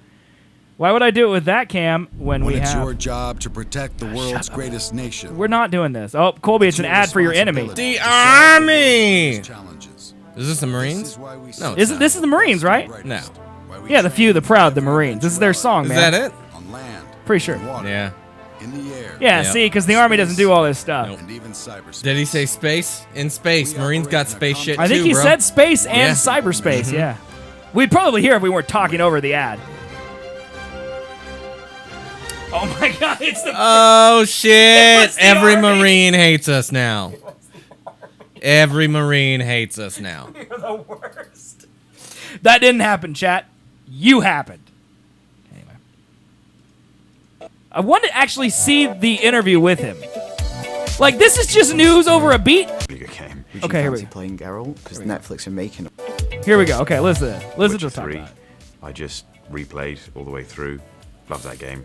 Why would I do it with that cam when we it's have... your job to protect the world's greatest nation. We're not doing this. Oh, Colby, it's an ad for your enemy. The Army! Challenges. Is this the Marines? No, it's Isn't this is the Marines, right? No. Yeah, the few, the proud, the Marines. This is their song, Is man. that it? On land, Pretty sure. in water, Yeah. in the air, Yeah, Yep. see, because the Army doesn't do all this stuff. Nope. and even cyberspace. Did he say space? In space. We Marines got operate in a space shit I think too, he bro. said space and Yeah. cyberspace, yeah. We'd probably hear if we weren't talking over the ad. Oh my god, it's the... Oh It shit! was the Every Army. Marine hates us now. Every Marine hates us now. You're the worst. That didn't happen, chat. You happened. Anyway. I want to actually see the interview with him. This is just news over a beat. Bigger game. Would Okay, you here we fancy go. playing Geralt? Because Netflix are making it. Here we go. Okay, listen. Listen to Witcher the talk 3. about it. I just replayed all the way through. Love that game.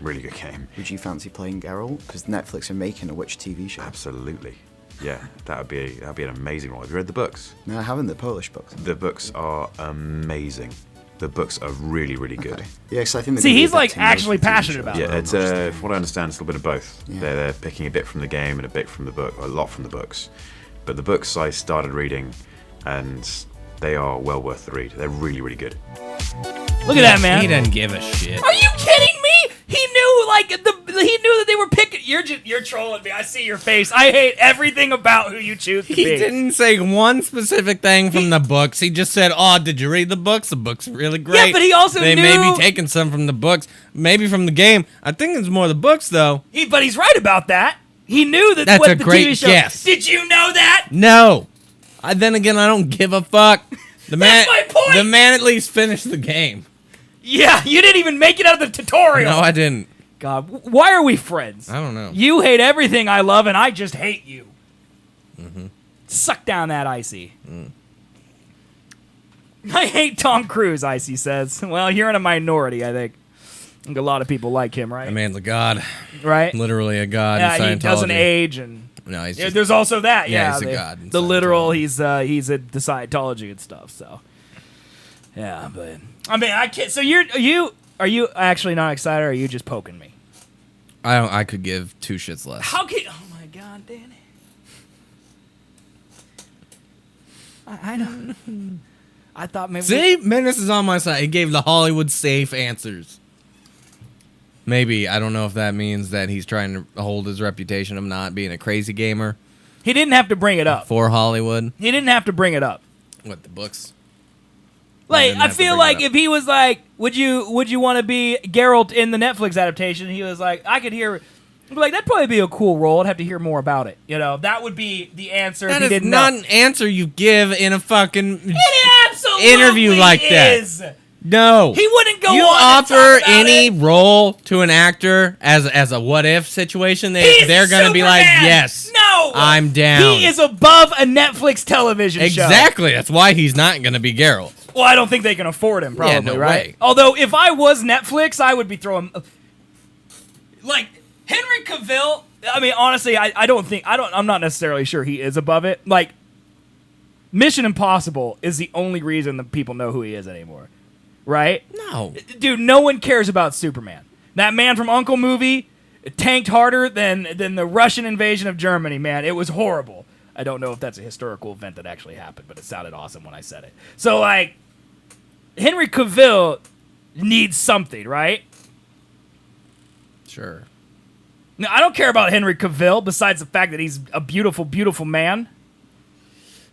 Really good game. Would you fancy playing Geralt? Because Netflix are making a Witch TV show. Absolutely. Yeah, that'd be an amazing one. Have you read the books? No, I haven't. The Polish books. The books are amazing. The books are really, really good. Okay. Yeah, because I think. they're See, gonna be he's adapting those actually for TV passionate shows. about Yeah, it. it's from what I understand, it's a little bit of both. Yeah. They're picking a bit from the game and a bit from the book, or a lot from the books. But the books I started reading, and they are well worth the read. They're really, really good. Look at that, man. He doesn't give a shit. Are you kidding me? He knew, he knew that they were picking. You're trolling me. I see your face. I hate everything about who you choose to He be. didn't say one specific thing from the books. He just said, "Oh, did you read the books? The books are really great." Yeah, but he also they may knew- be taking some from the books, maybe from the game. I think it's more the books, though. But he's right about that. He knew that That's what a the great TV show. guess. Did you know that? No. Then again, I don't give a fuck. The man, That's my point! The man at least finished the game. Yeah, you didn't even make it out of the tutorial. No, I didn't. God, why are we friends? I don't know. You hate everything I love, and I just hate you. Suck down that Icy. I hate Tom Cruise, Icy says. Well, you're in a minority, I think. I think a lot of people like him, right? That man's a god. Right? Literally a god Yeah, in Scientology. he doesn't age, and No, he's yeah, just, there's also that. Yeah, Yeah, he's a the, god in the literal, Scientology. he's a the Scientology and stuff. So, yeah, but I mean, I can't. So are you actually not excited, or are you just poking me? I could give two shits less. How can? Oh my God, Danny! I don't. I thought maybe. See, Menace is on my side. He gave the Hollywood safe answers. Maybe. I don't know if that means that he's trying to hold his reputation of not being a crazy gamer He didn't have to bring it up. for Hollywood. He didn't have to bring it up. What, the books? Like, didn't I have to feel bring like it up. if he was like, would you want to be Geralt in the Netflix adaptation? He was like, I could hear, I'd be like, that'd probably be a cool role. I'd have to hear more about it. You know, that would be the answer. That if he is didn't not know. an answer you give in a fucking It absolutely interview like is. that. No. He wouldn't go You on to offer talk about any it. role to an actor as a what if situation, He's they're gonna be like, Superman. yes, No, I'm down. He is above a Netflix television show. Exactly. That's why he's not gonna be Geralt. Well, I don't think they can afford him, probably, no right? way. Although, if I was Netflix, I would be throwing... Like, Henry Cavill, I mean, honestly, I'm not necessarily sure he is above it. Like, Mission Impossible is the only reason that people know who he is anymore. Right? No. Dude, no one cares about Superman. That man from Uncle movie tanked harder than the Russian invasion of Germany, man. It was horrible. I don't know if that's a historical event that actually happened, but it sounded awesome when I said it. So, like, Henry Cavill needs something, right? Sure. Now, I don't care about Henry Cavill besides the fact that he's a beautiful, beautiful man.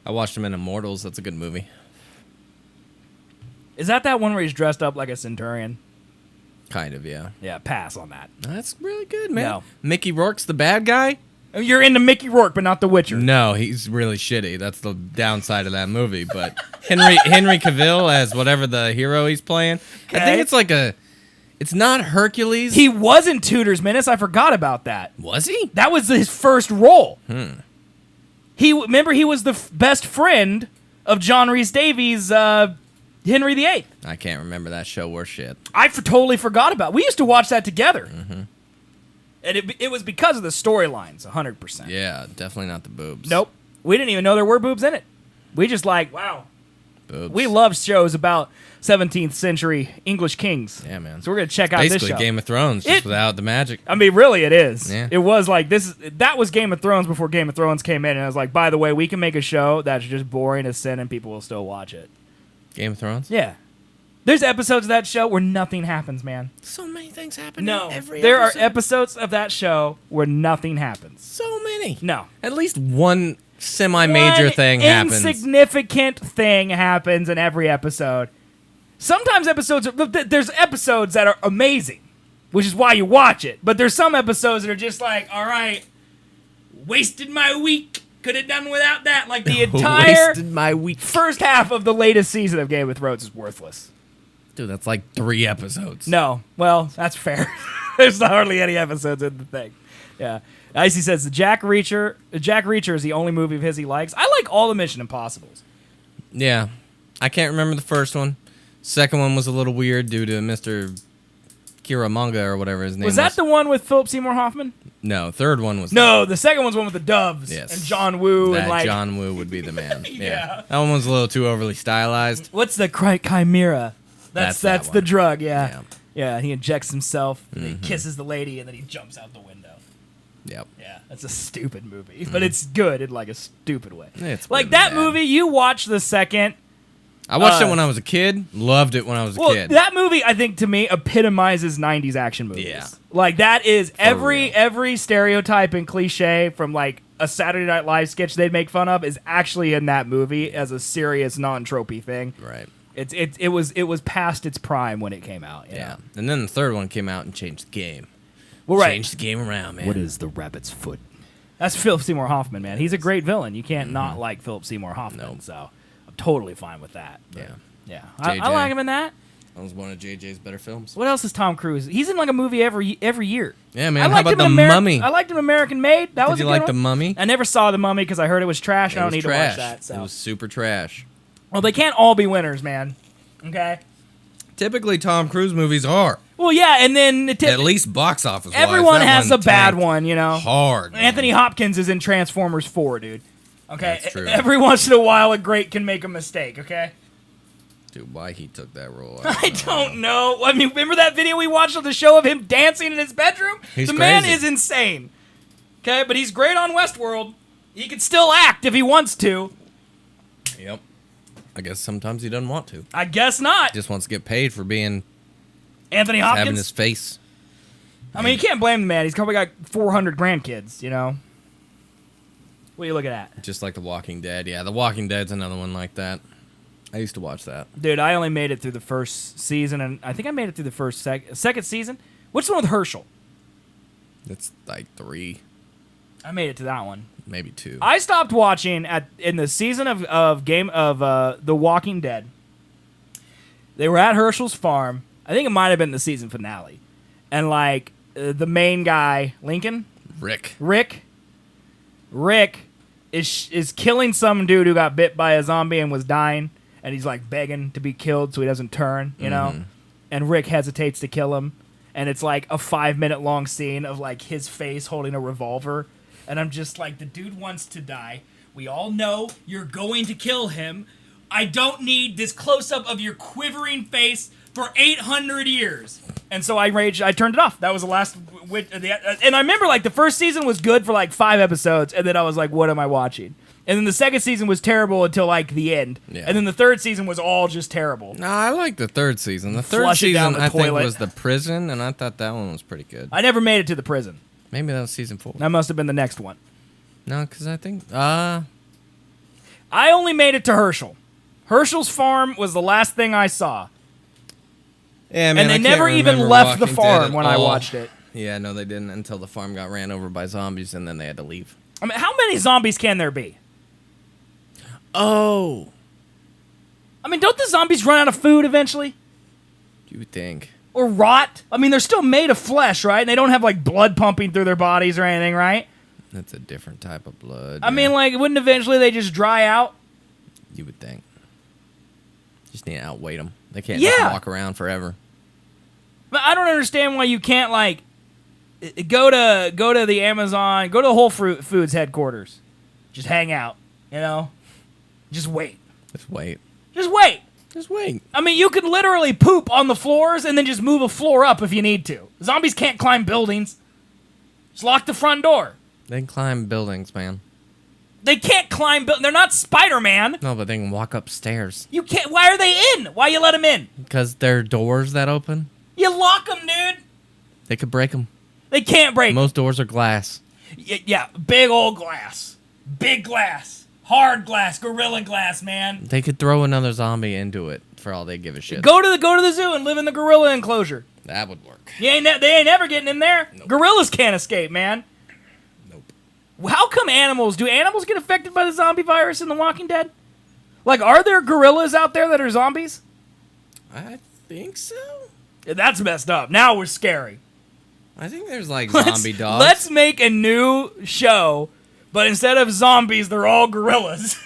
I watched him in Immortals. That's a good movie. Is that one where he's dressed up like a centurion? Kind of, yeah. Yeah, pass on that. That's really good, man. No. Mickey Rourke's the bad guy? You're into Mickey Rourke, but not The Witcher. No, he's really shitty. That's the downside of that movie. But Henry Cavill as whatever the hero he's playing. I Okay. think it's like it's not Hercules. He was in Tudor's Menace. I forgot about that. Was he? That was his first role. He was the best friend of John Rhys Davies, Henry VIII. I can't remember that show worth shit. I totally forgot about it. We used to watch that together. And it was because of the storylines, 100%. Yeah, definitely not the boobs. Nope. We didn't even know there were boobs in it. We just wow. Boobs. We love shows about 17th century English kings. Yeah, man. So we're going to check out this Basically show. Game of Thrones, just It- without the magic. I mean, really, it is. Yeah. It was like that was Game of Thrones before Game of Thrones came in. And I was like, by the way, we can make a show that's just boring as sin and people will still watch it. Game of Thrones? Yeah. There's episodes of that show where nothing happens, man. So many things happen No. in every There episode. are episodes of that show where nothing happens. So many. No. At least one semi-major One thing happens. Insignificant thing happens in every episode. Sometimes there's episodes that are amazing, which is why you watch it. But there's some episodes that are just like, all right, wasted my week. Could have done without that. Like the entire Wasted my week. first half of the latest season of Game of Thrones is worthless. Dude, that's like 3 episodes. No, well, that's fair. There's hardly any episodes in the thing. Yeah. Icy says Jack Reacher is the only movie of his he likes. I like all the Mission Impossibles. Yeah. I can't remember the first one. Second one was a little weird due to Mr. Kiramanga or whatever his name was. Was that the one with Philip Seymour Hoffman? No, third one was No, the second one's one with the doves Yes. and John Woo that and like John Woo would be the man. Yeah. That one was a little too overly stylized. what's the chimera? That's That's that the one. drug. Yeah. Yeah. He injects himself. And he kisses the lady and then he jumps out the window. Yep. Yeah, that's a stupid movie, but it's good in like a stupid way. It's like really that bad. movie. You watch the second. I watched it when I was a kid. Loved it when I was a Well, kid. that movie, I think, to me, epitomizes '90s action movies. Yeah. Like that is real. every stereotype and cliche from like a Saturday Night Live sketch they'd make fun of is actually in that movie as a serious non-tropey thing. Right. It was past its prime when it came out. you Yeah. know? And then the third one came out and changed the game. Well, right. Changed the game around, man. What is the rabbit's foot? That's Philip Seymour Hoffman, man. He's a great villain. You can't not like Philip Seymour Hoffman. Nope. So I'm totally fine with that. But, Yeah. yeah. I JJ. like him in that. That was one of JJ's better films. What else is Tom Cruise? He's in like a movie every year. Yeah, man. I How liked about him The in Mummy? I liked him in American Made. That was Did a you good like The one. Mummy? I never saw The Mummy because I heard it was trash. and I don't need trash. to watch that. So. It was super trash. Well, they can't all be winners, man. Okay. Typically, Tom Cruise movies are. Well, yeah, and then At least box office. everyone has a bad one, you know. Hard. man. Anthony Hopkins is in Transformers 4, dude. Okay. That's true. Every once in a while, a great can make a mistake. Okay. Dude, why he took that role? I don't know. I mean, remember that video we watched on the show of him dancing in his bedroom? He's the man crazy. is insane. Okay, but he's great on Westworld. He can still act if he wants to. Yep. I guess sometimes he doesn't want to. I guess not. Just wants to get paid for being Anthony having Hopkins. his face. I mean, you can't blame the man. He's probably got 400 grandkids, you know? What are you looking at? Just like The Walking Dead. Yeah, The Walking Dead's another one like that. I used to watch that. Dude, I only made it through the first season, and I think I made it through the first second season. Which one with Herschel? It's like 3, I made it to that one. maybe 2. I stopped watching in the season of The Walking Dead. They were at Herschel's farm. I think it might have been the season finale, and like the main guy, Lincoln, Rick is killing some dude who got bit by a zombie and was dying, and he's like begging to be killed so he doesn't turn, you know. And Rick hesitates to kill him, and it's like a 5-minute long scene of like his face holding a revolver. And I'm just like, the dude wants to die. We all know you're going to kill him. I don't need this close-up of your quivering face for 800 years. And so I turned it off. That was the last. And I remember, like, the first season was good for, like, 5 episodes. And then I was like, what am I watching? And then the second season was terrible until, like, the end. Yeah. And then the third season was all just terrible. No, I like the third season. The third Flush it down season, the I think, toilet. was the prison, and I thought that one was pretty good. I never made it to the prison. Maybe that was season 4. That must have been the next one. No, because I think... I only made it to Herschel. Herschel's farm was the last thing I saw. Yeah, man, And they I can't never even remember left the Walking farm Dead at when I all. watched it. Yeah, no, they didn't until the farm got ran over by zombies, and then they had to leave. I mean, how many zombies can there be? Oh! I mean, don't the zombies run out of food eventually? You would think. Or rot? I mean, they're still made of flesh, right? And they don't have, like, blood pumping through their bodies or anything, right? That's a different type of blood. I mean, like, wouldn't eventually they just dry out? You would think. Just need to outweight them. They can't Yeah. just walk around forever. But I don't understand why you can't, like, go to the Amazon, go to Whole Foods headquarters. Just hang out, you know? Just wait. Just wait. Just wait. Just wait. I mean, you could literally poop on the floors and then just move a floor up if you need to. Zombies can't climb buildings. Just lock the front door. They can climb buildings, man. They can't climb buildings. They're not Spider-Man. No, but they can walk upstairs. You can't. Why are they in? Why you let them in? Because there are doors that open. You lock them, dude. They could break them. They can't break. Most doors are glass. Yeah, big old glass. Big glass. Hard glass. Gorilla glass, man. They could throw another zombie into it for all they give a shit. Go to the zoo and live in the gorilla enclosure. That would work. They ain't never getting in there. Nope. Gorillas can't escape, man. Nope. How come do animals get affected by the zombie virus in The Walking Dead? Like, are there gorillas out there that are zombies? I think so. Yeah, that's messed up. Now we're scary. I think there's like zombie dogs. Let's make a new show, but instead of zombies, they're all gorillas.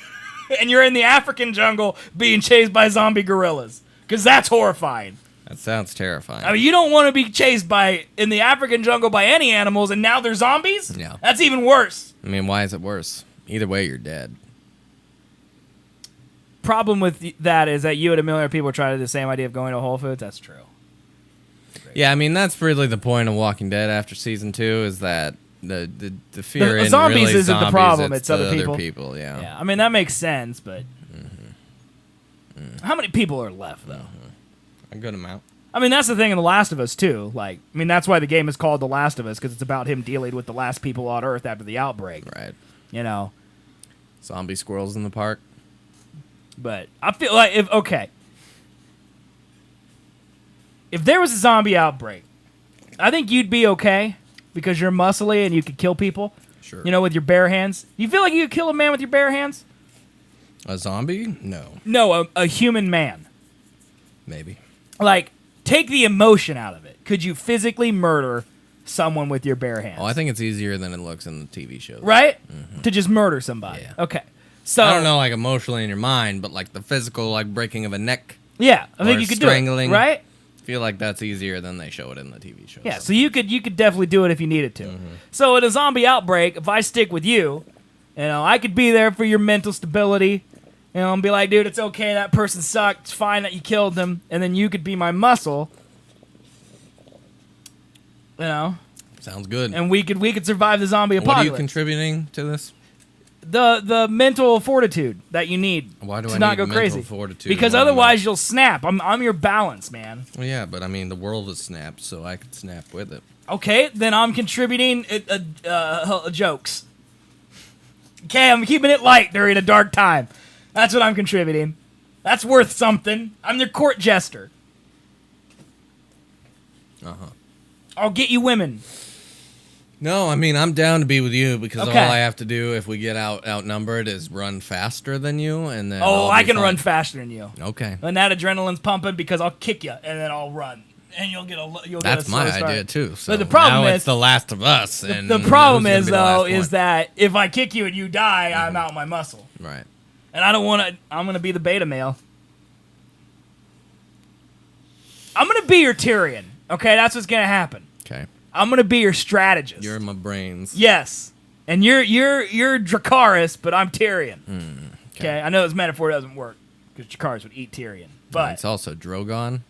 And you're in the African jungle being chased by zombie gorillas. Because that's horrifying. That sounds terrifying. I mean, you don't want to be chased in the African jungle by any animals, and now they're zombies? Yeah. That's even worse. I mean, why is it worse? Either way, you're dead. Problem with that is that you and a million people tried the same idea of going to Whole Foods. That's true. Yeah, I mean, that's really the point of Walking Dead after season 2 is that the fear The in zombies really isn't the zombies, problem, it's it's other the people. Yeah. Yeah, I mean, that makes sense, but how many people are left, though? A good amount. I mean, that's the thing in The Last of Us, too. Like, I mean, that's why the game is called The Last of Us, because it's about him dealing with the last people on Earth after the outbreak. Right. You know? Zombie squirrels in the park. But I feel like, if there was a zombie outbreak, I think you'd be okay, because you're muscly and you could kill people. Sure. You know, with your bare hands. You feel like you could kill a man with your bare hands? A zombie? No. No, a human man. Maybe. Like, take the emotion out of it. Could you physically murder someone with your bare hands? Oh, I think it's easier than it looks in the TV shows. Right? To just murder somebody. Yeah. Okay. So I don't know, like, emotionally in your mind, but, like, the physical, like, breaking of a neck. Yeah, I think Or you could strangling. do it. Right? I feel like that's easier than they show it in the TV shows. Yeah, so you could definitely do it if you needed to. So in a zombie outbreak, if I stick with you, I could be there for your mental stability. And be like, dude, it's okay, that person sucked. It's fine that you killed them. And then you could be my muscle. Sounds good. And we could survive the zombie What are apocalypse. you contributing to this? The mental fortitude that you need Why do to I not need go mental crazy. fortitude Because when I'm otherwise you'll snap. I'm your balance, man. Well, yeah, but I mean, the world is snapped, so I could snap with it. Okay, then I'm contributing jokes. Okay, I'm keeping it light during a dark time. That's what I'm contributing. That's worth something. I'm their court jester. I'll get you women. No, I mean, I'm down to be with you because Okay. all I have to do if we get outnumbered is run faster than you, and then Oh, I'll I be can fine. run faster than you. Okay. And that adrenaline's pumping because I'll kick you and then I'll run. And you'll get That's a my slow start. idea too. So But the problem now is it's The Last of Us, and the problem who's gonna is be the though last is one? that if I kick you and you die, I'm out my muscle. Right. And I don't want to. I'm gonna be the beta male. I'm gonna be your Tyrion. Okay, that's what's gonna happen. Okay. I'm gonna be your strategist. You're my brains. Yes, and you're Dracarys, but I'm Tyrion. Okay, I know this metaphor doesn't work because Dracarys would eat Tyrion, but It's also Drogon.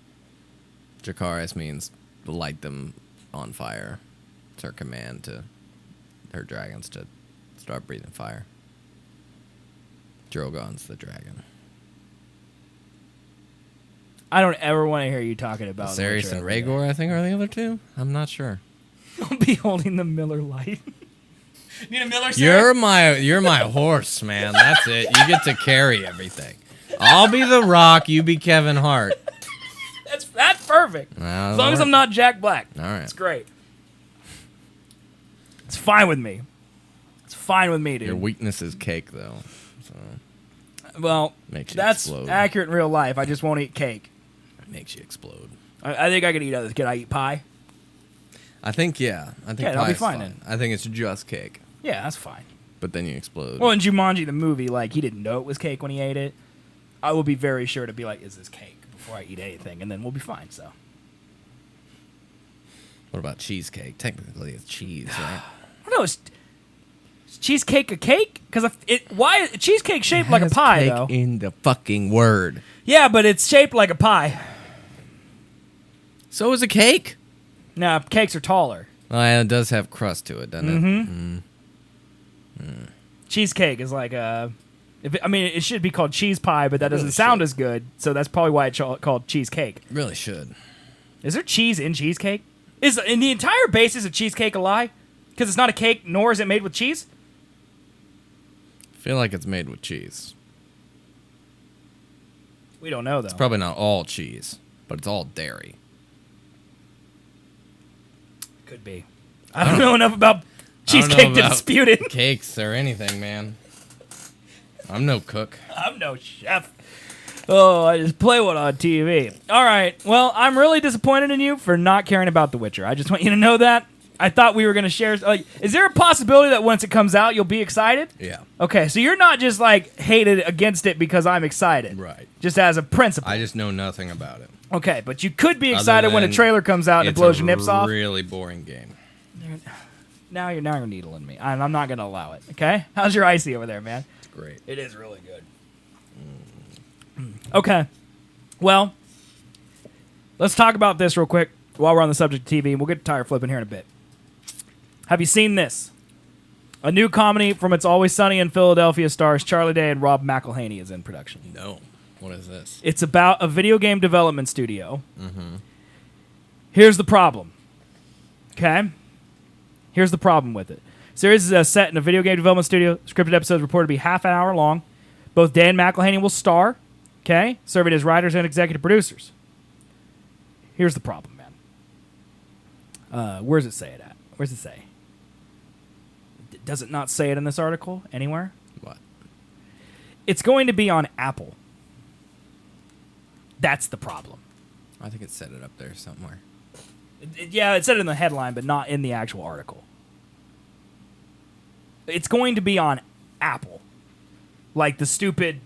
Dracarys means light them on fire. It's her command to her dragons to start breathing fire. Drogon's the dragon. I don't ever want to hear you talking about Viserys and Witcher. Rhaegar, I think, are the other two. I'm not sure. I'll be holding the Miller Lite. Need a Miller? You're my horse, man. That's it. You get to carry everything. I'll be the Rock. You be Kevin Hart. That's perfect. As long as I'm not Jack Black. All right. It's great. It's fine with me. It's fine with me, dude. Your weakness is cake, though. So Well, makes you that's explode. accurate in real life. I just won't eat cake. It makes you explode. I think I could eat others. Can I eat pie? I think, yeah. I think Yeah, that'll be pie's fine then. I think it's just cake, Yeah, that's fine. but then you explode. Well, in Jumanji, the movie, like, he didn't know it was cake when he ate it. I will be very sure to be like, is this cake before I eat anything? And then we'll be fine, so. What about cheesecake? Technically, it's cheese, right? I don't know. Is cheesecake a cake? Because why cheesecake shaped like a pie, cake though? in the fucking word. Yeah, but it's shaped like a pie. So is a cake. Nah, cakes are taller. Well, yeah, it does have crust to it, doesn't it? Cheesecake is like a. It should be called cheese pie, but that really doesn't sound should. as good. So that's probably why it's called cheesecake. Really should. Is there cheese in cheesecake? Is in the entire basis of cheesecake a lie? Because it's not a cake, nor is it made with cheese. I feel like it's made with cheese. We don't know though. It's probably not all cheese, but it's all dairy. Could be. I don't know enough about I don't cheesecake know to about dispute it. Cakes or anything, man. I'm no cook. I'm no chef. Oh, I just play one on TV. All right. Well, I'm really disappointed in you for not caring about The Witcher. I just want you to know that. I thought we were going to share. Is there a possibility that once it comes out, you'll be excited? Yeah. Okay, so you're not just like hated against it because I'm excited. Right. Just as a principle. I just know nothing about it. Okay, but you could be Other excited when a than trailer comes out and it blows your nips off. It's a really boring game. Now you're needling me. I'm not going to allow it. Okay? How's your icy over there, man? It's great. It is really good. Okay. Well, let's talk about this real quick while we're on the subject of TV, and we'll get to tire flipping here in a bit. Have you seen this? A new comedy from It's Always Sunny in Philadelphia stars Charlie Day and Rob McElhaney is in production. No. What is this? It's about a video game development studio. Here's the problem. Okay? Here's the problem with it. Series is set in a video game development studio. Scripted episodes reported to be half an hour long. Both Day and McElhaney will star, okay, serving as writers and executive producers. Here's the problem, man. Where's it say it at? Where's it say? Does it not say it in this article anywhere? What? It's going to be on Apple. That's the problem. I think it said it up there somewhere. Yeah, it said it in the headline, but not in the actual article. It's going to be on Apple. Like the stupid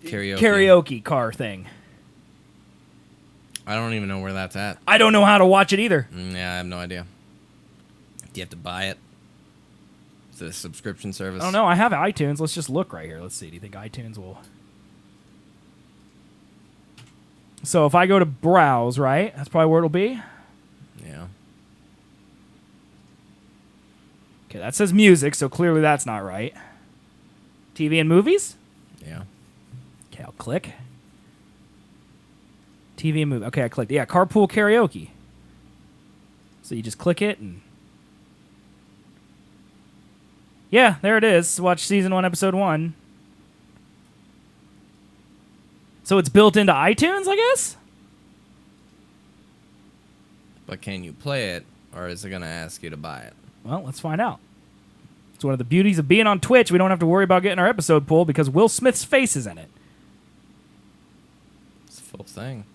karaoke car thing. I don't even know where that's at. I don't know how to watch it either. Yeah, I have no idea. Do you have to buy it? Is it a subscription service? I don't know. I have iTunes. Let's just look right here. Let's see. Do you think iTunes will... So if I go to browse, right? That's probably where it'll be. Yeah. Okay, that says music, so clearly that's not right. TV and movies? Yeah. Okay, I'll click. TV and movie. Okay, I clicked. Yeah, carpool karaoke. So you just click it and... Yeah, there it is. Watch season 1, episode 1. So it's built into iTunes, I guess? But can you play it, or is it going to ask you to buy it? Well, let's find out. It's one of the beauties of being on Twitch. We don't have to worry about getting our episode pulled because Will Smith's face is in it. It's the full thing.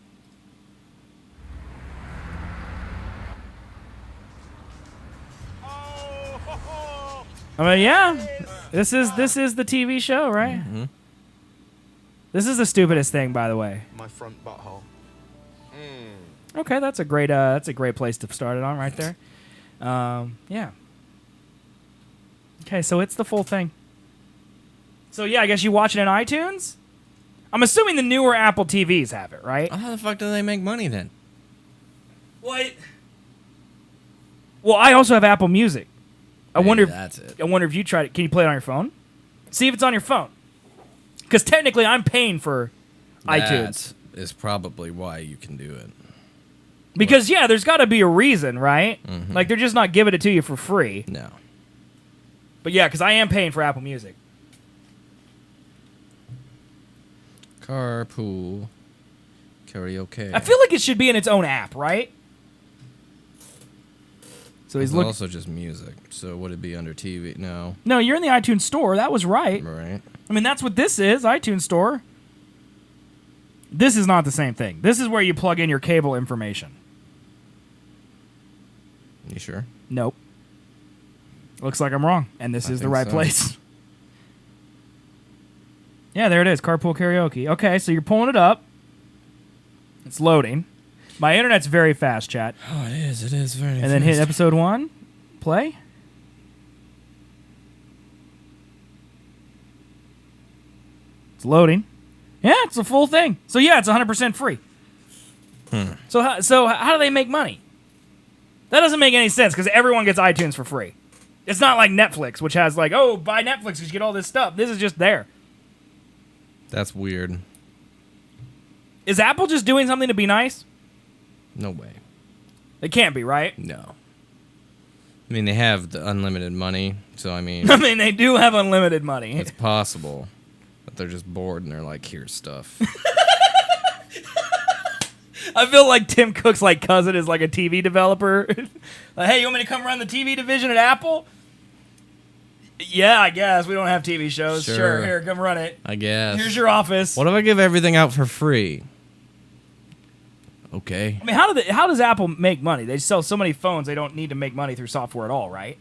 I mean, yeah. This is the TV show, right? Mm-hmm. This is the stupidest thing, by the way. My front butthole. Okay, that's a great place to start it on right there. Yeah. Okay, so it's the full thing. So yeah, I guess you watch it in iTunes? I'm assuming the newer Apple TVs have it, right? How the fuck do they make money then? What? Well, I also have Apple Music. I Maybe wonder if that's it. I wonder if you tried it. Can you play it on your phone? See if it's on your phone. Because technically, I'm paying for iTunes. That is probably why you can do it. Because yeah, there's got to be a reason, right? Mm-hmm. Like they're just not giving it to you for free. No. But yeah, because I am paying for Apple Music. Carpool karaoke. I feel like it should be in its own app, right? So he's It's looking. also just music. So would it be under TV? No. No, you're in the iTunes store. That was right. Right. I mean, that's what this is, iTunes store. This is not the same thing. This is where you plug in your cable information. You sure? Nope. Looks like I'm wrong, and this I is the think right so. place. Yeah, there it is, carpool karaoke. Okay, so you're pulling it up. It's loading. My internet's very fast, chat. Oh, it is. It is very. And then hit episode 1. Play. It's loading. Yeah, it's a full thing. So yeah, it's 100% free. So how do they make money? That doesn't make any sense because everyone gets iTunes for free. It's not like Netflix, which has like, oh, buy Netflix because you get all this stuff. This is just there. That's weird. Is Apple just doing something to be nice? No way. It can't be, right? No. I mean, they have the unlimited money, so I mean, I mean, they do have unlimited money. it's possible that they're just bored and they're like, here's stuff. I feel like Tim Cook's like cousin is like a TV developer. Like, hey, you want me to come run the TV division at Apple? Yeah, I guess. We don't have TV shows. Sure, here, come run it. I guess. Here's your office. What if I give everything out for free? Okay. I mean, how does Apple make money? They sell so many phones, they don't need to make money through software at all, right?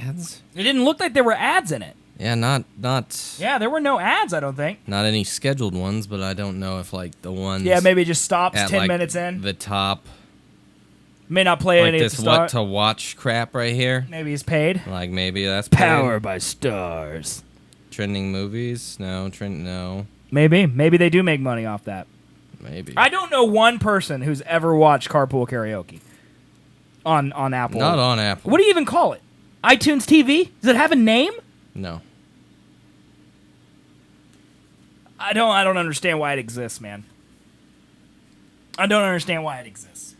Ads? It didn't look like there were ads in it. Yeah, not Yeah, there were no ads, I don't think. not any scheduled ones, but I don't know if like the ones Yeah, maybe it just stops at 10 like, minutes in. the top, May not play like any at this the start. what to watch crap right here. Maybe he's paid. Like maybe that's Power paid. by stars. Trending movies. No, no, Maybe they do make money off that. maybe. I don't know one person who's ever watched Carpool Karaoke on Apple. Not on Apple. What do you even call it? iTunes TV? Does it have a name? No. I don't understand why it exists, man. I don't understand why it exists.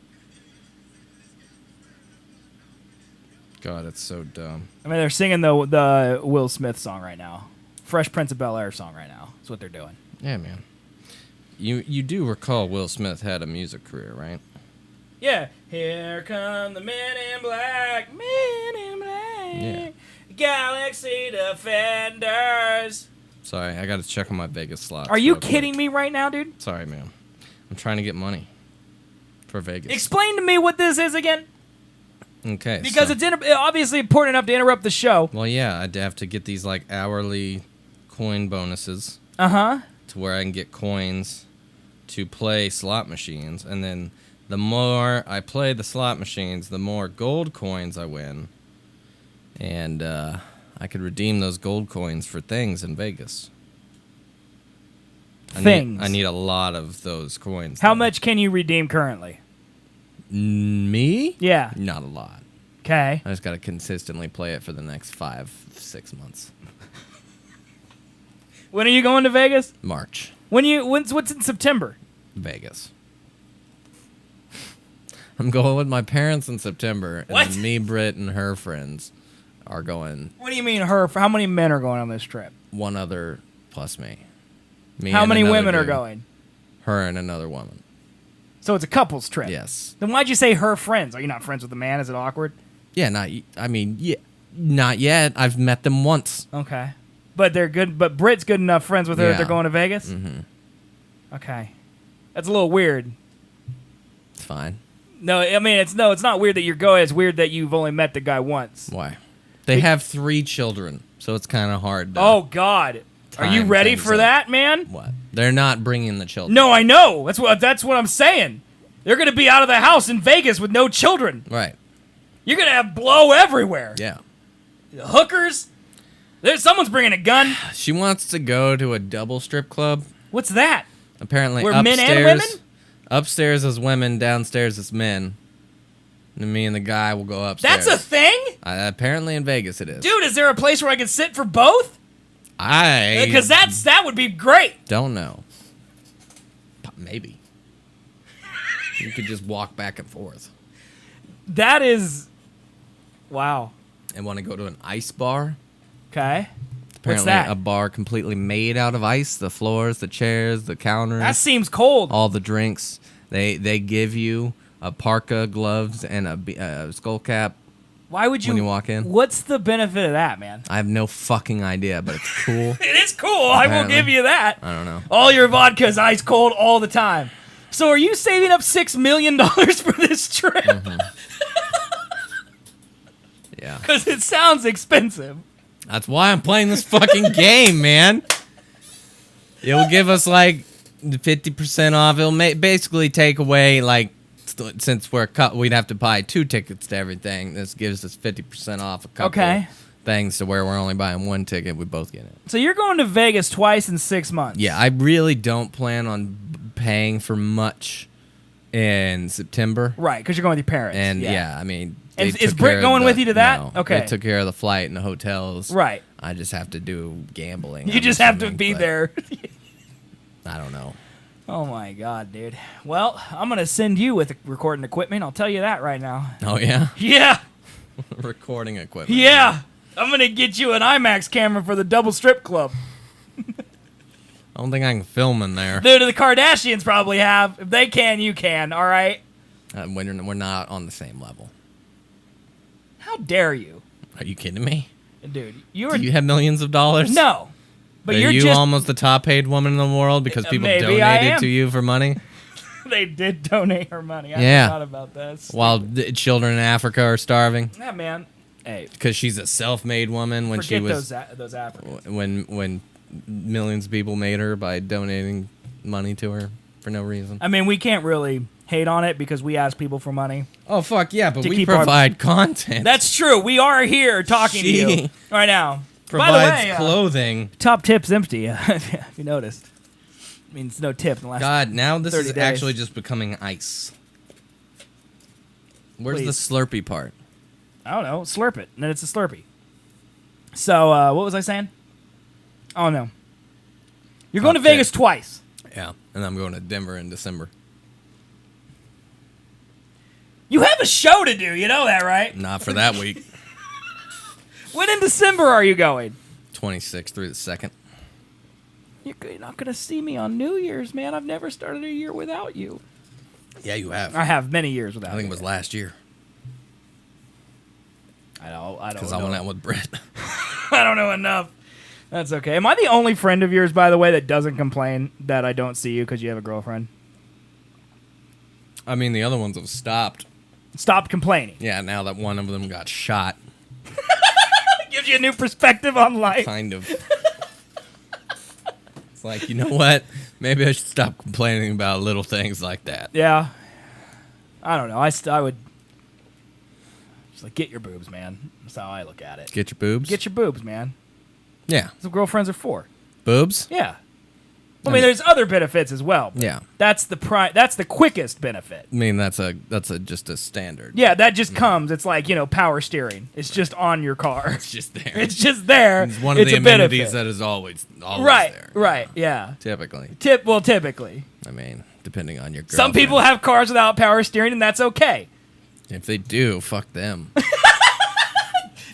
God, it's so dumb. I mean, they're singing the Will Smith song right now. Fresh Prince of Bel-Air song right now. That's what they're doing. Yeah, man. You do recall Will Smith had a music career, right? Yeah. Here come the men in black. Men in black. Yeah. Galaxy Defenders. Sorry, I got to check on my Vegas slots. Are you real quick. kidding me right now, dude? Sorry, man. I'm trying to get money for Vegas. Explain to me what this is again. Okay. Because so- it's obviously important enough to interrupt the show. Well, yeah, I'd have to get these like hourly coin bonuses Uh-huh. to where I can get coins to play slot machines, and then the more I play the slot machines, the more gold coins I win, and I could redeem those gold coins for things in Vegas. Things. I need a lot of those coins. How though. much can you redeem currently? Me? Yeah. Not a lot. Okay. I just got to consistently play it for the next 5-6 months. When are you going to Vegas? March. What's in September? Vegas. I'm going with my parents in September, and What? then me, Britt, and her friends are going. What do you mean her? How many men are going on this trip? One other plus me. How and many another women are dude. going? Her and another woman. So it's a couple's trip. Yes. Then why'd you say her friends? Are you not friends with the man? Is it awkward? Yeah, not yet. I've met them once. Okay. But they're good. But Britt's good enough friends with her that Yeah. they're going to Vegas? Mm-hmm. Okay. That's a little weird. It's fine. No, I mean, it's not weird that you're going. It's weird that you've only met the guy once. Why? They have 3 children, so it's kind of hard. To Oh, God. Are you time ready things for up. that, man? What? They're not bringing the children. No, I know. That's what I'm saying. They're going to be out of the house in Vegas with no children. Right. You're going to have blow everywhere. Yeah. Hookers. Someone's bringing a gun. She wants to go to a double strip club. What's that? Apparently, Where upstairs, men and women? Upstairs is women, downstairs is men. And me and the guy will go upstairs. That's a thing? Apparently in Vegas it is. Dude, is there a place where I can sit for both? Because that would be great. Don't know. Maybe. You could just walk back and forth. That is... Wow. And want to go to an ice bar? Okay. Apparently What's that? a bar completely made out of ice. The floors, the chairs, the counters. That seems cold. All the drinks. They give you a parka, gloves, and a skull cap. Why would you... when you walk in. What's the benefit of that, man? I have no fucking idea, but it's cool. It is cool. I will Apparently. give you that. I don't know. All your vodka is ice cold all the time. So are you saving up $6 million for this trip? Mm-hmm. Yeah. Because it sounds expensive. That's why I'm playing this fucking game, man. It'll give us like 50% off. It'll basically take away like since we'd have to buy 2 tickets to everything. This gives us 50% off a couple things to where we're only buying 1 ticket. We both get it. So you're going to Vegas twice in 6 months. Yeah, I really don't plan on paying for much in September. Right, because you're going with your parents. And yeah, I mean, And they is took Britt care of going with you to that? No, Okay. They took care of the flight and the hotels. Right. I just have to do gambling. You I'm just have to assuming, be but there. I don't know. Oh my God, dude. Well, I'm going to send you with recording equipment. I'll tell you that right now. Oh, yeah? Yeah. Recording equipment. Yeah. I'm going to get you an IMAX camera for the double strip club. I don't think I can film in there. Dude, the Kardashians probably have. If they can, you can, all right? We're not on the same level. How dare you? Are you kidding me? Dude, Do you're... you have millions of dollars? No. But Are you're you just... almost the top paid woman in the world because people Maybe I donated am. to you for money? They did donate her money. I Yeah. forgot about that. While the children in Africa are starving? Yeah, man. Hey, Because she's a self-made woman when she forget was... those Africans. when millions of people made her by donating money to her for no reason. I mean, we can't really hate on it because we ask people for money. Oh, fuck yeah, but To we keep our- provide content. That's true. We are here talking to you She right now. provides By the way, clothing. top tip's empty. If you noticed. I mean, it's no tip in the last... God, now this 30 is days. actually just becoming ice. Where's Please. the Slurpee part? I don't know. Slurp it. And then it's a Slurpee. So, what was I saying? Oh, no. You're going to Top tip. Vegas twice. Yeah, and I'm going to Denver in December. You have a show to do. You know that, right? Not for that week. When in December are you going? 26th through the 2nd. You're not going to see me on New Year's, man. I've never started a year without you. Yeah, you have. I have many years without I think you. it was last year I don't because know. I went out with Britt. I don't know enough. That's okay. Am I the only friend of yours, by the way, that doesn't complain that I don't see you because you have a girlfriend? I mean, the other ones have stopped. Stop complaining. Yeah, now that one of them got shot, It gives you a new perspective on life. kind of. It's like, you know what? Maybe I should stop complaining about little things like that. Yeah. I don't know. I would just like get your boobs, man. That's how I look at it. Get your boobs? Get your boobs, man. Yeah. That's what girlfriends are for. Boobs? Yeah. I mean, there's other benefits as well. Yeah. That's the That's the quickest benefit. I mean, that's just a standard. Yeah, that just comes. It's like, power steering. It's just on your car. It's just there. It's just there. It's one of the a amenities benefit. that is always right, there. Right, yeah. Typically. Typically. I mean, depending on your girlfriend. Some people have cars without power steering, and that's okay. If they do, fuck them.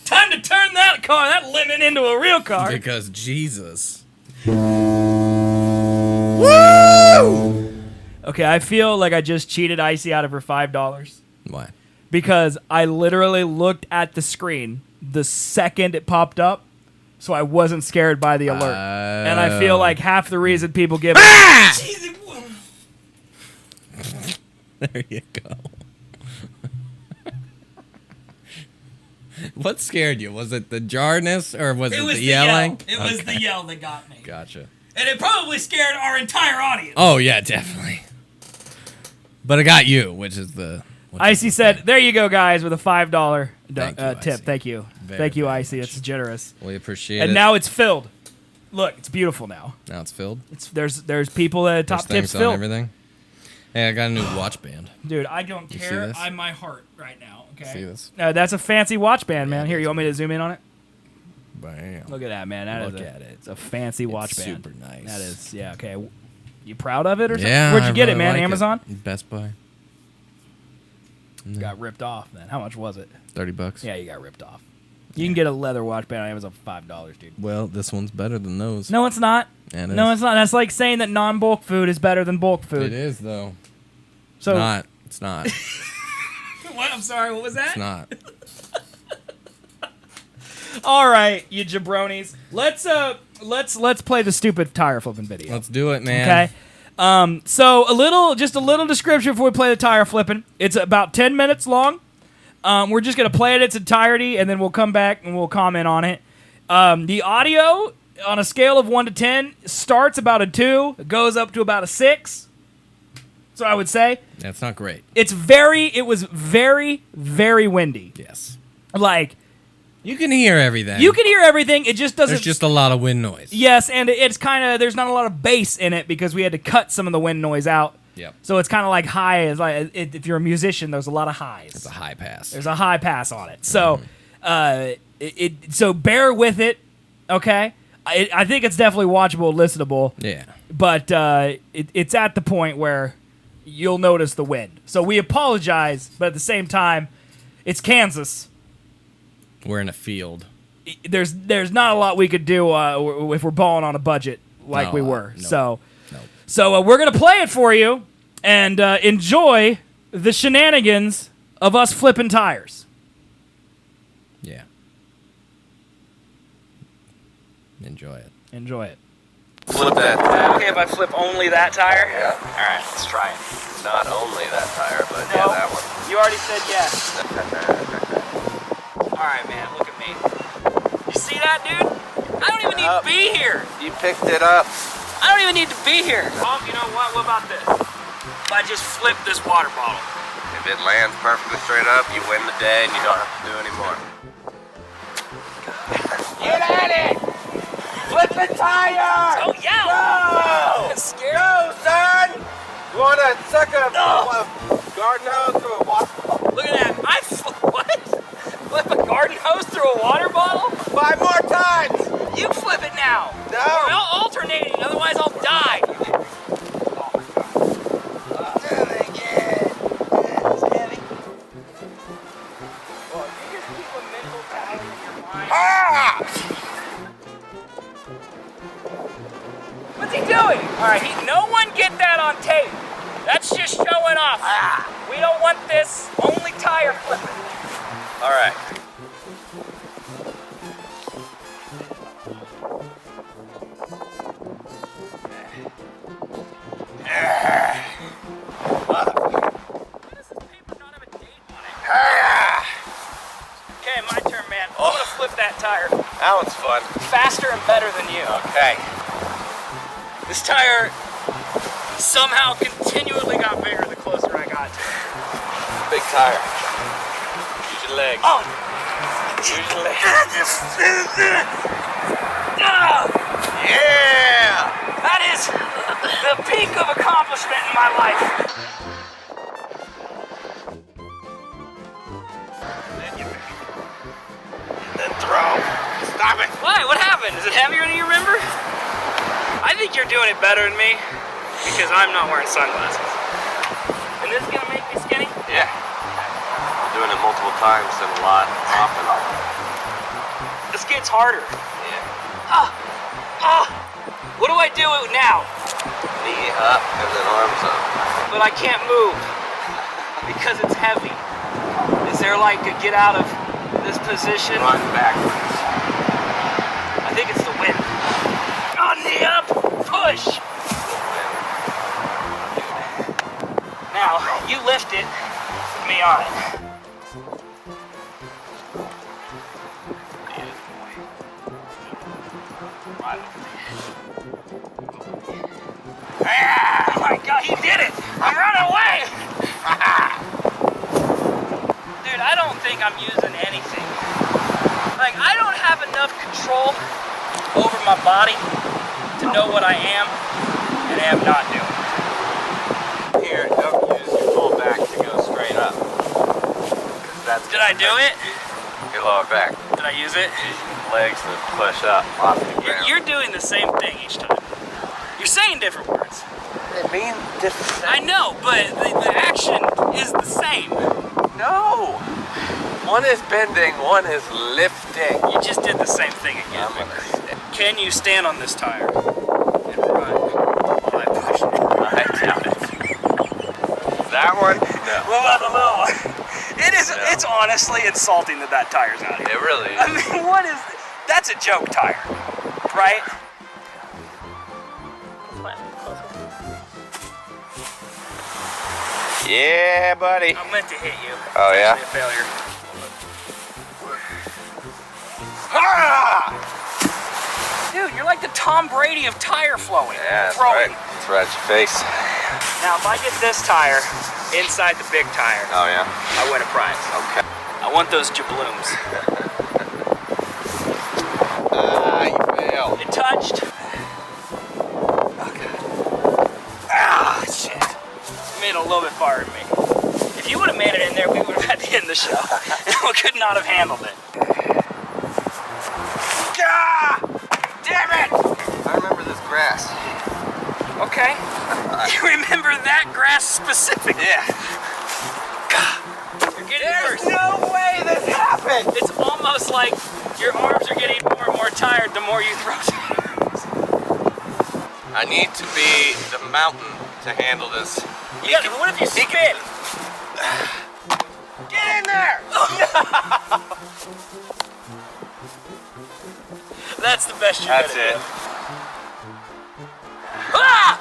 Time to turn that lemon into a real car. Because Jesus. Okay, I feel like I just cheated Icy out of her $5. Why? Because I literally looked at the screen the second it popped up, so I wasn't scared by the alert. And I feel like half the reason people give There you go. What scared you? Was it the jarness or was it the yelling? It was the yell that got me. Gotcha. And it probably scared our entire audience. Oh, yeah, definitely. But it got you, which is the... Icy said, there you go, guys, with a $5 Thank you, tip. Icy. Thank you. Thank you, Icy. It's generous. We appreciate it. And now it's filled. Look, it's beautiful now. Now it's filled? There's people that top There's tips things on filled. everything? Hey, I got a new watch band. Dude, I don't You see care. this? I'm my heart right now. Okay. See this? That's a fancy watch band, man. Here, you want me to zoom in on it? Bam. Look at that, man. Look at it. It's a fancy watch band. Super nice. That is, yeah. Okay. You proud of it or something? Yeah. Where'd you I get really it, man? like Amazon? Best Buy. Got ripped off, man. How much was it? $30. Yeah, you got ripped off. You can get a leather watch band on Amazon for $5, dude. Well, this one's better than those. No, it's not. And No, it's not. That's like saying that non-bulk food is better than bulk food. It is, though. So It's not. what? I'm sorry. What was that? It's not. All right, you jabronis. Let's play the stupid tire flipping video. Let's do it, man. Okay. So a little description before we play the tire flipping. It's about 10 minutes long. We're just gonna play it its entirety, and then we'll come back and we'll comment on it. The audio on a scale of 1 to 10 starts about a 2, goes up to about a 6. So I would say That's not great. it was very, very windy. Yes. Like You can hear everything. you can hear everything. It just doesn't. There's just a lot of wind noise. Yes, and it's kind of there's not a lot of bass in it because we had to cut some of the wind noise out. Yep. So it's kind of like high. It's like if you're a musician, there's a lot of highs. It's a high pass. There's a high pass on it. So, so bear with it. Okay. I think it's definitely watchable, listenable. Yeah. But it's at the point where you'll notice the wind. So we apologize, but at the same time, it's Kansas. We're in a field. There's not a lot we could do if we're balling on a budget like No, we were. no. So we're gonna play it for you and enjoy the shenanigans of us flipping tires. Yeah. Enjoy it. Enjoy it. Flip that. Okay, if I flip only that tire. Yeah. All right, let's try it. Not only that tire, but No, yeah, that one. you already said yes. All right, man, look at me. You see that, dude? I don't even need to be here. You picked it up. I don't even need to be here. Oh, you know what? What about this? If I just flip this water bottle. If it lands perfectly straight up, you win the day and you don't have to do any more. Get at it! Flip the tire! Oh, yeah! Go! I'm scared. Go, son! You want to suck a garden hose through a water bottle? Look at that. What? Flip a garden hose through a water bottle? 5 more times! You flip it now. No. We're all alternating, otherwise I'll die. Really good. It's heavy. Well, you just keep a mental pattern in your mind. Ah! What's he doing? All right, no one get that on tape. That's just showing off. We don't want this. Only tire flipping. All right. Okay, my turn, man. I'm gonna flip that tire That one's fun. faster and better than you. Okay. This tire somehow continually got bigger the closer I got to it. Big tire. Use your legs. Oh! Usually. Yeah! That is the peak of accomplishment in my life. Then throw. Stop it. Why? What happened? Is it heavier than you remember? I think you're doing it better than me because I'm not wearing sunglasses. And this is gonna make me skinny? Yeah. I'm doing it multiple times and a lot often. This gets harder. Yeah. What do I do now? Knee up and then arms up. But I can't move because it's heavy. Is there like a get out of this position? Run backwards. I think it's the wind. Oh, knee up, push. Now, you lift it, put me on it. Ah, oh my God, he did it! I'm running away! Dude, I don't think I'm using anything. Like, I don't have enough control over my body to know what I am and am not doing. Here, don't use your full back to go straight up. Did I do it? Your lower back. Did I use it? Use your legs to push up off the ground. You're doing the same thing each time. You're saying different words. They mean different. I know, but the action is the same. No. One is bending, one is lifting. You just did the same thing again. I'm gonna stay. Can you stand on this tire and run while I push it? I doubt it. That one? No. What about the little one? It is. No. It's honestly insulting that tire's out here. It really I is. mean, what is? That's a joke tire, right? Yeah, buddy. I meant to hit you. Oh, yeah? It's actually a failure. Dude, you're like the Tom Brady of tire flowing. Yeah, that's throwing. right. That's right at your face. Now, if I get this tire inside the big tire, Oh, yeah? I win a prize. Okay. I want those jablooms. You failed. It touched. Okay. Ah, shit. You made it a little bit farther than me. If you would have made it in there, we would have had to end the show. We could not have handled it. Ah! Damn it! I remember this grass. Okay. You remember that grass specifically? Yeah. You're getting There's worse. no way this happened! It's almost like your arms are getting more and more tired the more you throw tires. I need to be the mountain to handle this. Yeah, what if you spin? Get in there! That's the best you're That's gonna it. do. Ah!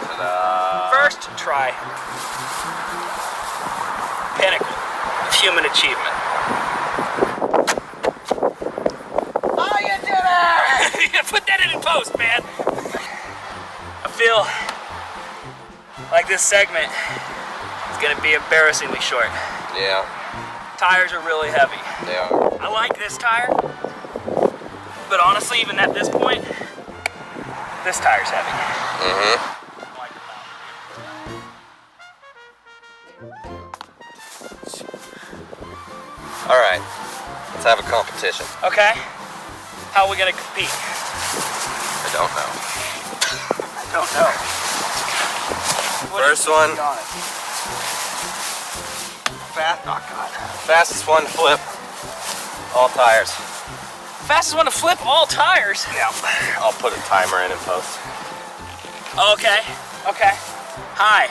Ta-da. First try. Pinnacle of human achievement. Oh, you did it! Yeah, put that in post, man. I feel like this segment is gonna be embarrassingly short. Yeah, Tires are really heavy. they are. I like this tire, but honestly, even at this point, this tire's heavy. Mm-hmm. All right, let's have a competition. Okay, how are we gonna compete? I don't know. I don't know. What First is one. on it? Oh God. Fastest one to flip. All tires. Fastest one to flip all tires. Yeah. I'll put a timer in post. Okay, okay. Hi,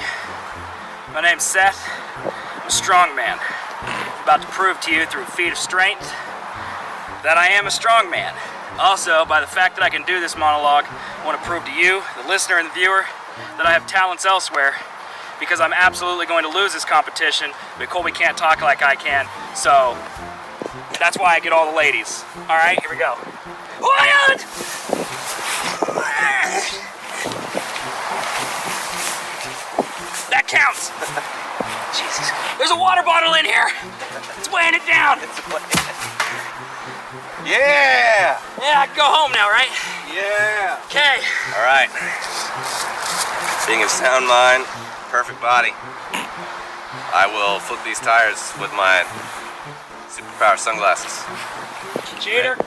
my name's Seth. I'm a strong man. I'm about to prove to you through a feat of strength that I am a strong man. Also, by the fact that I can do this monologue, I want to prove to you, the listener and the viewer, that I have talents elsewhere, because I'm absolutely going to lose this competition, but Colby can't talk like I can, so that's why I get all the ladies. All right, here we go. That counts. Jesus. There's a water bottle in here. It's weighing it down. It's a Yeah! Yeah, I can go home now, right? Yeah! Okay. All right. Being of sound mind, perfect body, I will flip these tires with my superpower sunglasses. Cheater.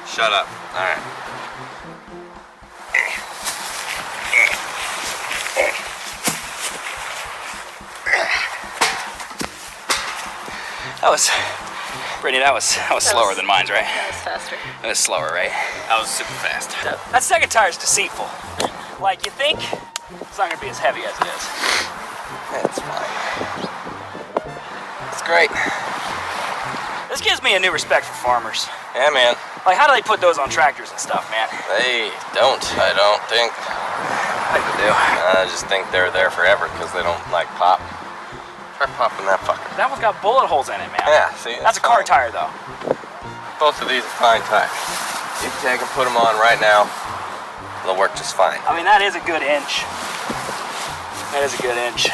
Shut up. All right. That was, Brittany, that was slower than mine's, right? That was faster. It was slower, right? That was super fast. That second tire's deceitful. Like, you think it's not gonna be as heavy as it is. That's fine. It's great. This gives me a new respect for farmers. Yeah, man. Like, how do they put those on tractors and stuff, man? They don't. I don't think. I do. I just think they're there forever because they don't like pop. Try popping that fucker. That one's got bullet holes in it, man. Yeah, see? That's a car tire, though. Both of these are fine tires. You can take and put them on right now. They'll work just fine. I mean, that is a good inch. That is a good inch.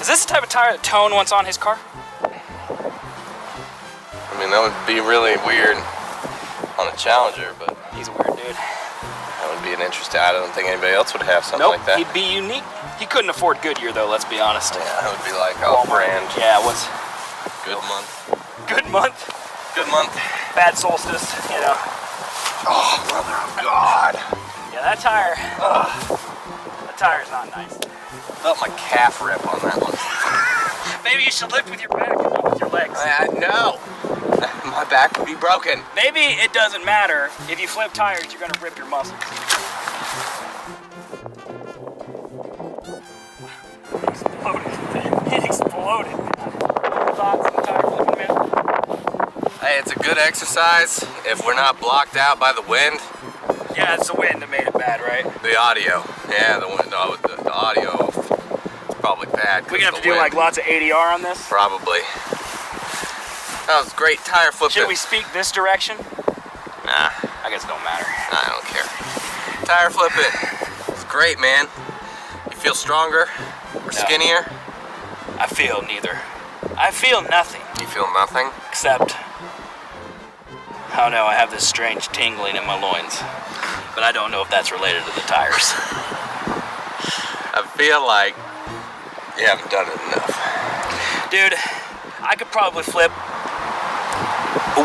Is this the type of tire that Tone wants on his car? I mean, that would be really weird on a Challenger, but He's a weird dude. that would be an interesting. I don't think anybody else would have something Nope, like that. he'd be unique. He couldn't afford Goodyear, though, let's be honest. Yeah, that would be like off brand. Yeah, what's Good month. good month, Good month. bad solstice, you know. Oh, mother of God. Yeah, that tire's not nice. Felt my calf rip on that one. Maybe you should lift with your back and not with your legs. No. My back would be broken. Maybe it doesn't matter. If you flip tires, you're gonna rip your muscles. It exploded. Thoughts on the tire flipping, man? Hey, it's a good exercise if we're not blocked out by the wind. Yeah, it's the wind that made it bad, right? The audio. Yeah, the wind. No, the audio is probably bad. We're gonna have to do like lots of ADR on this. Probably. That was great tire flipping. Should we speak this direction? Nah, I guess it don't matter. I don't care. Tire flipping. It's great, man. You feel stronger or skinnier? I feel neither. I feel nothing You feel nothing? except, oh no, I have this strange tingling in my loins. But I don't know if that's related to the tires. I feel like you haven't done it enough. Dude, I could probably flip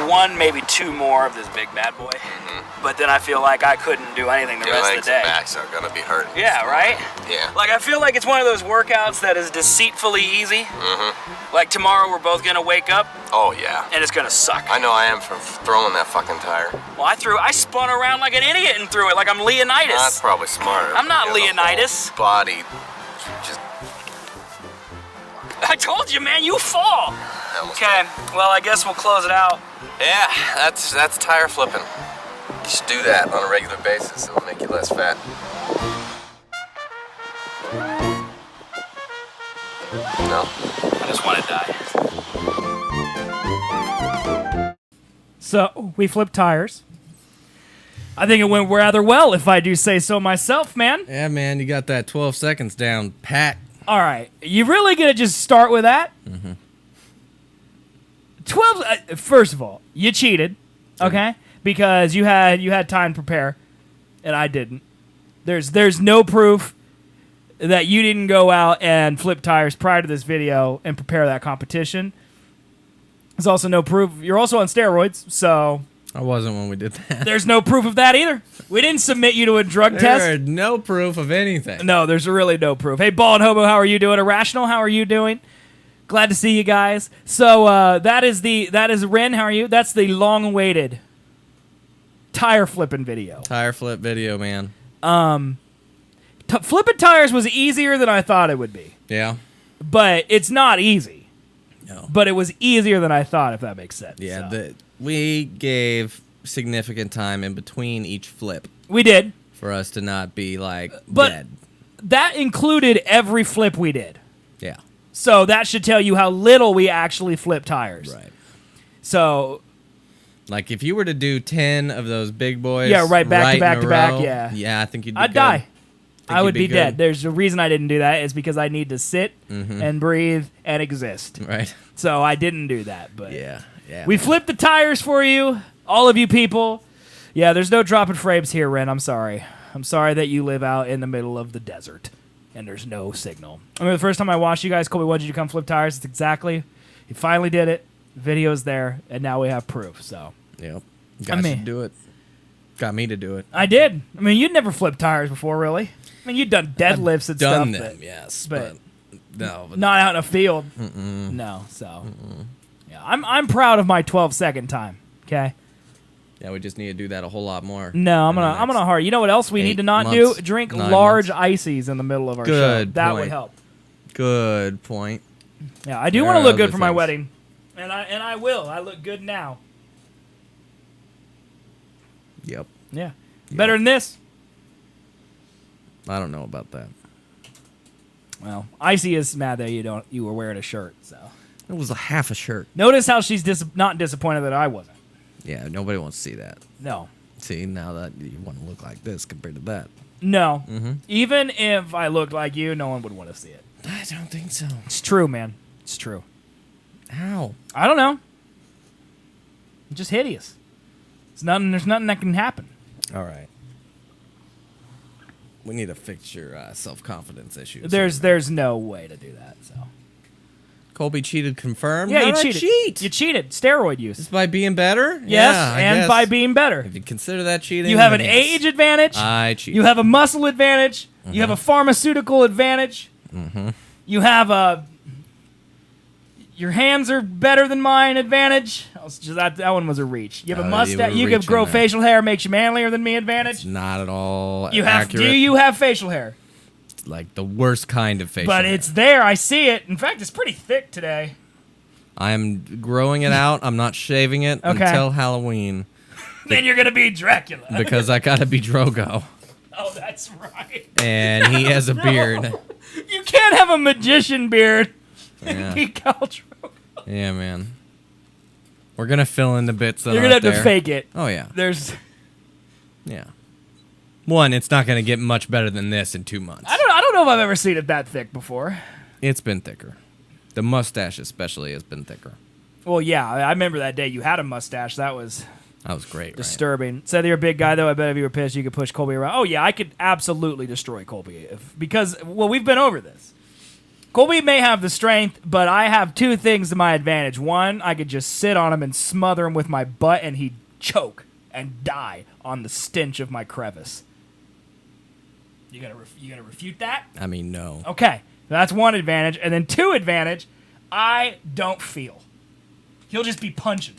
one, maybe two more of this big bad boy. But then I feel like I couldn't do anything the Your rest of legs the day. and backs are gonna be hurting. Yeah, right? Yeah. Like, I feel like it's one of those workouts that is deceitfully easy. Like, tomorrow we're both gonna wake up Oh yeah. and it's gonna suck. I know I am from throwing that fucking tire. Well, I spun around like an idiot and threw it like I'm Leonidas. That's probably smarter. I'm not You know, the Leonidas. whole body. Just. I told you, man, you fall. Almost Okay, well, I guess we'll close it out. Yeah, that's tire flipping. You should do that on a regular basis. It'll make you less fat. No? I just want to die. So, we flipped tires. I think it went rather well, if I do say so myself, man. Yeah, man, you got that 12 seconds down pat. All right, you really gonna just start with that? 12. First of all, you cheated, okay? Because you had time to prepare, and I didn't. There's no proof that you didn't go out and flip tires prior to this video and prepare that competition. There's also no proof. You're also on steroids, so I wasn't when we did that. there's no proof of that either. We didn't submit you to a drug test. There's no proof of anything. No, there's really no proof. Hey, Ball and Hobo, how are you doing? Irrational, how are you doing? Glad to see you guys. So that is Ren. How are you? That's the long-awaited tire flipping video. Tire flip video, man. Flipping tires was easier than I thought it would be, Yeah. but it's not easy. No. But it was easier than I thought, if that makes sense. Yeah, So. we gave significant time in between each flip We did, for us to not be like but dead. that included every flip we did. Yeah. So that should tell you how little we actually flip tires. Right. So Like if you were to do 10 of those big boys, Yeah, right, back to in back a to back, row, yeah. Yeah, I think you'd be I'd good. die. I you'd would be good. dead. There's a reason I didn't do that. It's because I need to sit and breathe and exist. Right. So I didn't do that. But Yeah. Yeah, We man. flipped the tires for you, all of you people. Yeah, there's no dropping frames here, Ren. I'm sorry. I'm sorry that you live out in the middle of the desert and there's no signal. I mean, the first time I watched you guys, Colby wanted you to come flip tires. It's exactly. He finally did it. Video's there, and now we have proof. So. Yep. Got you to do it. Got me to do it. I did. I mean, you'd never flipped tires before, really. I mean, you'd done deadlifts and Done stuff. them, yes, but no. But not out in a field. No, so. Yeah, I'm proud of my 12-second time. Okay. Yeah, we just need to do that a whole lot more. No, I'm gonna hurry. You know what else we need to not do? Drink large ices in the middle of our show. That would help. Good point. Yeah, I do want to look good for my wedding, and I will. I look good now. Yep. Yeah. Better than this. I don't know about that. Well, Icy is mad that you were wearing a shirt. So it was a half a shirt. Notice how she's not disappointed that I wasn't. Yeah, nobody wants to see that. No. See, now that you want to look like this compared to that. No. Even if I looked like you, no one would want to see it. I don't think so. It's true, man. It's true. How? I don't know. It's just hideous. There's nothing that can happen. All right. We need to fix your self-confidence issues. There's no way to do that. So. Colby cheated, confirmed. Yeah, How you did I cheated. cheat? You cheated. Steroid use. Just by being better? Yes, yeah, I and guess. by being better. If you consider that cheating, You have an then yes. age advantage. I cheated. You have a muscle advantage. You have a pharmaceutical advantage. You have your hands are better than mine advantage. That one was a reach. You have a mustache. You can grow facial hair, makes you manlier than me advantage. Not at all Do accurate. you have facial hair? Like the worst kind of facial But hair. it's there. I see it. In fact, it's pretty thick today. I'm growing it out. I'm not shaving it until Halloween. Then you're going to be Dracula. Because I got to be Drogo. Oh, that's right. And he has a beard. You can't have a magician beard and be Khal Drogo. Yeah, man. We're going to fill in the bits that You're aren't going to have to there. fake it. Oh, yeah. Yeah. One, it's not going to get much better than this in 2 months. I don't know if I've ever seen it that thick before. It's been thicker. The mustache especially has been thicker. Well, yeah, I remember that day you had a mustache. That was great, disturbing. Said you're a big guy, though. I bet if you were pissed, you could push Colby around. Oh, yeah, I could absolutely destroy Colby. Because we've been over this. Colby may have the strength, but I have two things to my advantage. One, I could just sit on him and smother him with my butt, and he'd choke and die on the stench of my crevice. You gonna refute that? I mean, no. Okay, that's one advantage. And then two advantage, I don't feel. He'll just be punching.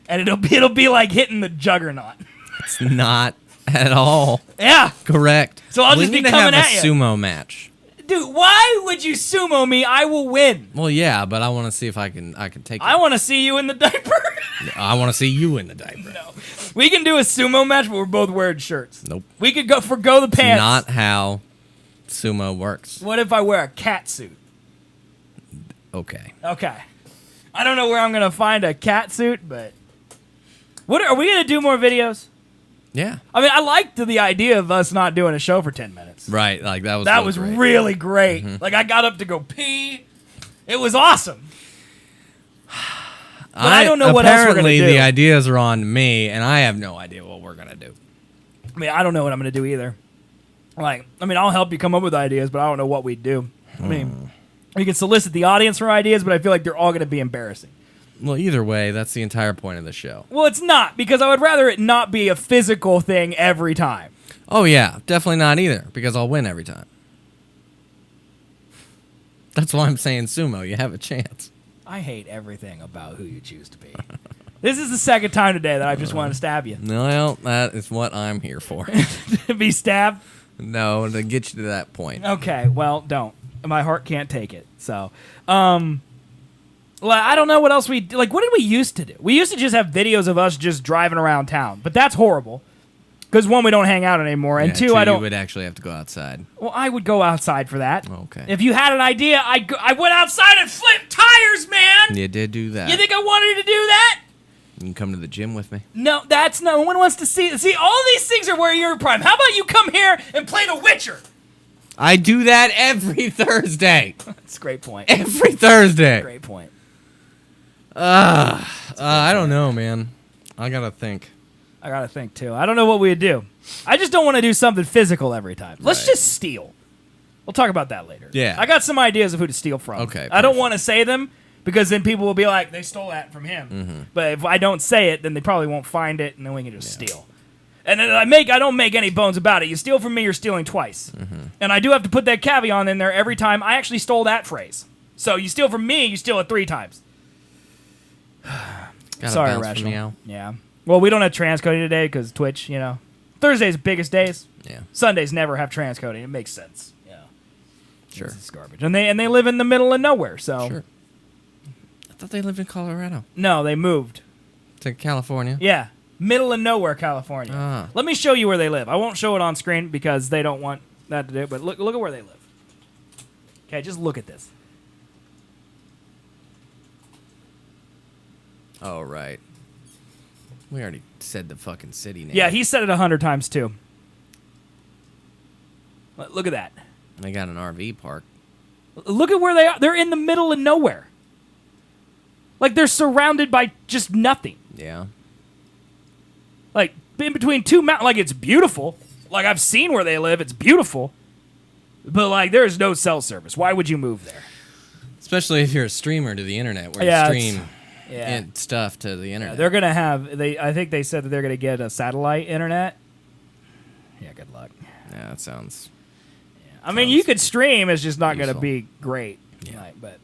And it'll be like hitting the juggernaut. It's not at all. Yeah. Correct. So I'll we just be need to coming have at a you. sumo match. Dude, why would you sumo me? I will win. Well, yeah, but I want to see if I can take it. I want to see you in the diaper. I want to see you in the diaper. No. We can do a sumo match, but we're both wearing shirts. Nope. We could forgo the pants. Not how sumo works. What if I wear a cat suit? Okay. Okay. I don't know where I'm going to find a cat suit, but... What are we going to do more videos? Yeah. I mean, I liked the idea of us not doing a show for 10 minutes. Right, like that was That great. was really great. Like, I got up to go pee. It was awesome. But I don't know what else we're going to Apparently, do. the ideas are on me, and I have no idea what we're going to do. I mean, I don't know what I'm going to do either. Like, I mean, I'll help you come up with ideas, but I don't know what we'd do. I mean, we can solicit the audience for ideas, but I feel like they're all going to be embarrassing. Well, either way, that's the entire point of the show. Well, it's not, because I would rather it not be a physical thing every time. Oh, yeah. Definitely not either, because I'll win every time. That's why I'm saying sumo. You have a chance. I hate everything about who you choose to be. This is the second time today that I just wanted to stab you. Well, that is what I'm here for. To be stabbed? No, to get you to that point. Okay, well, don't. My heart can't take it. So, well, I don't know what else what did we used to do? We used to just have videos of us just driving around town, but that's horrible. Because one, we don't hang out anymore, and two, I don't. You would actually have to go outside. Well, I would go outside for that. Okay. If you had an idea, I went outside and flipped tires, man. You did do that. You think I wanted to do that? You can come to the gym with me. No, that's no one wants to see. See, all these things are where you're prime. How about you come here and play The Witcher? I do that every Thursday. That's a great point. Every Thursday. Great point. I don't know, man. I gotta think. I gotta think too. I don't know what we'd do. I just don't want to do something physical every time. Let's Right. just steal. We'll talk about that later. Yeah. I got some ideas of who to steal from. Okay, I don't perfect. want to say them because then people will be like, they stole that from him. Mm-hmm. But if I don't say it, then they probably won't find it, and then we can just steal. And then I don't make any bones about it. You steal from me, you're stealing twice. Mm-hmm. And I do have to put that caveat in there every time. I actually stole that phrase. So you steal from me, you steal it 3 times. Gotta Sorry, bounce from Rational. meow. Yeah. Well, we don't have transcoding today because Twitch, Thursday's biggest days. Yeah. Sundays never have transcoding. It makes sense. Yeah. Sure. It's garbage. And they live in the middle of nowhere, so. Sure. I thought they lived in Colorado. No, they moved. To California. Yeah. Middle of nowhere, California. Ah. Let me show you where they live. I won't show it on screen because they don't want that to do it, but look at where they live. Okay, just look at this. Oh, right. We already said the fucking city name. Yeah, he said it 100 times too. Look at that. They got an RV park. Look at where they are. They're in the middle of nowhere. Like, they're surrounded by just nothing. Yeah. Like, in between 2 mountains. Like, it's beautiful. Like, I've seen where they live. It's beautiful. But, like, there's no cell service. Why would you move there? Especially if you're a streamer to the internet where Yeah, you it's- stream Yeah. stuff to the internet. They're going to have, I think they said that they're going to get a satellite internet. Yeah, good luck. Yeah, that sounds... I mean, you could stream. It's just not going to useful. be great. Yeah. Like, but,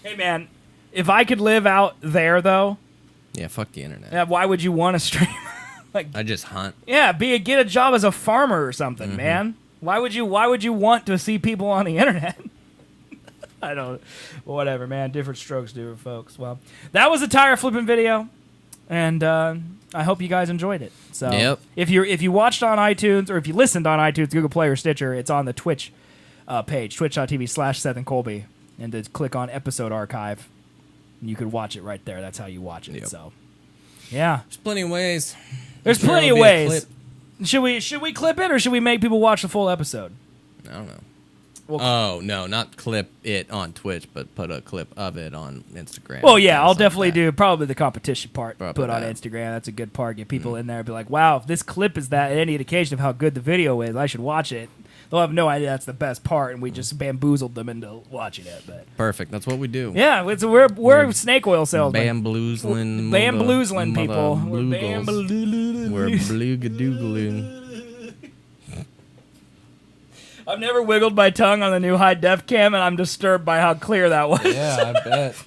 hey, man, if I could live out there, though, Yeah, fuck the internet. yeah, why would you want to stream? Like, I just hunt. yeah, get a job as a farmer or something, Mm-hmm. man. Why would you want to see people on the internet? I don't. Whatever, man. Different strokes, different folks. Well, that was a tire flipping video, and I hope you guys enjoyed it. So, Yep. if you watched on iTunes or if you listened on iTunes, Google Play, or Stitcher, it's on the Twitch page, twitch.tv/Seth and Colby, and to click on episode archive, and you could watch it right there. That's how you watch it. Yep. So, yeah, There's plenty of ways. there's Sure plenty of it'll be a ways. clip. Should we clip it or should we make people watch the full episode? I don't know. Well, Oh, no, not clip it on Twitch, but put a clip of it on Instagram. Well, yeah, I'll Things like definitely that. do probably the competition part. Probably Put on that. Instagram. That's a good part. Get people in there and be like, wow, if this clip is that any indication of how good the video is, I should watch it. They'll have no idea that's the best part, and we just bamboozled them into watching it. But Perfect. That's what we do. yeah, we're snake oil salesmen. Bamboozling. Bamboozling people. We're We're bamboozling. bloogadoogaloo. I've never wiggled my tongue on the new high def cam, and I'm disturbed by how clear that was. Yeah, I bet.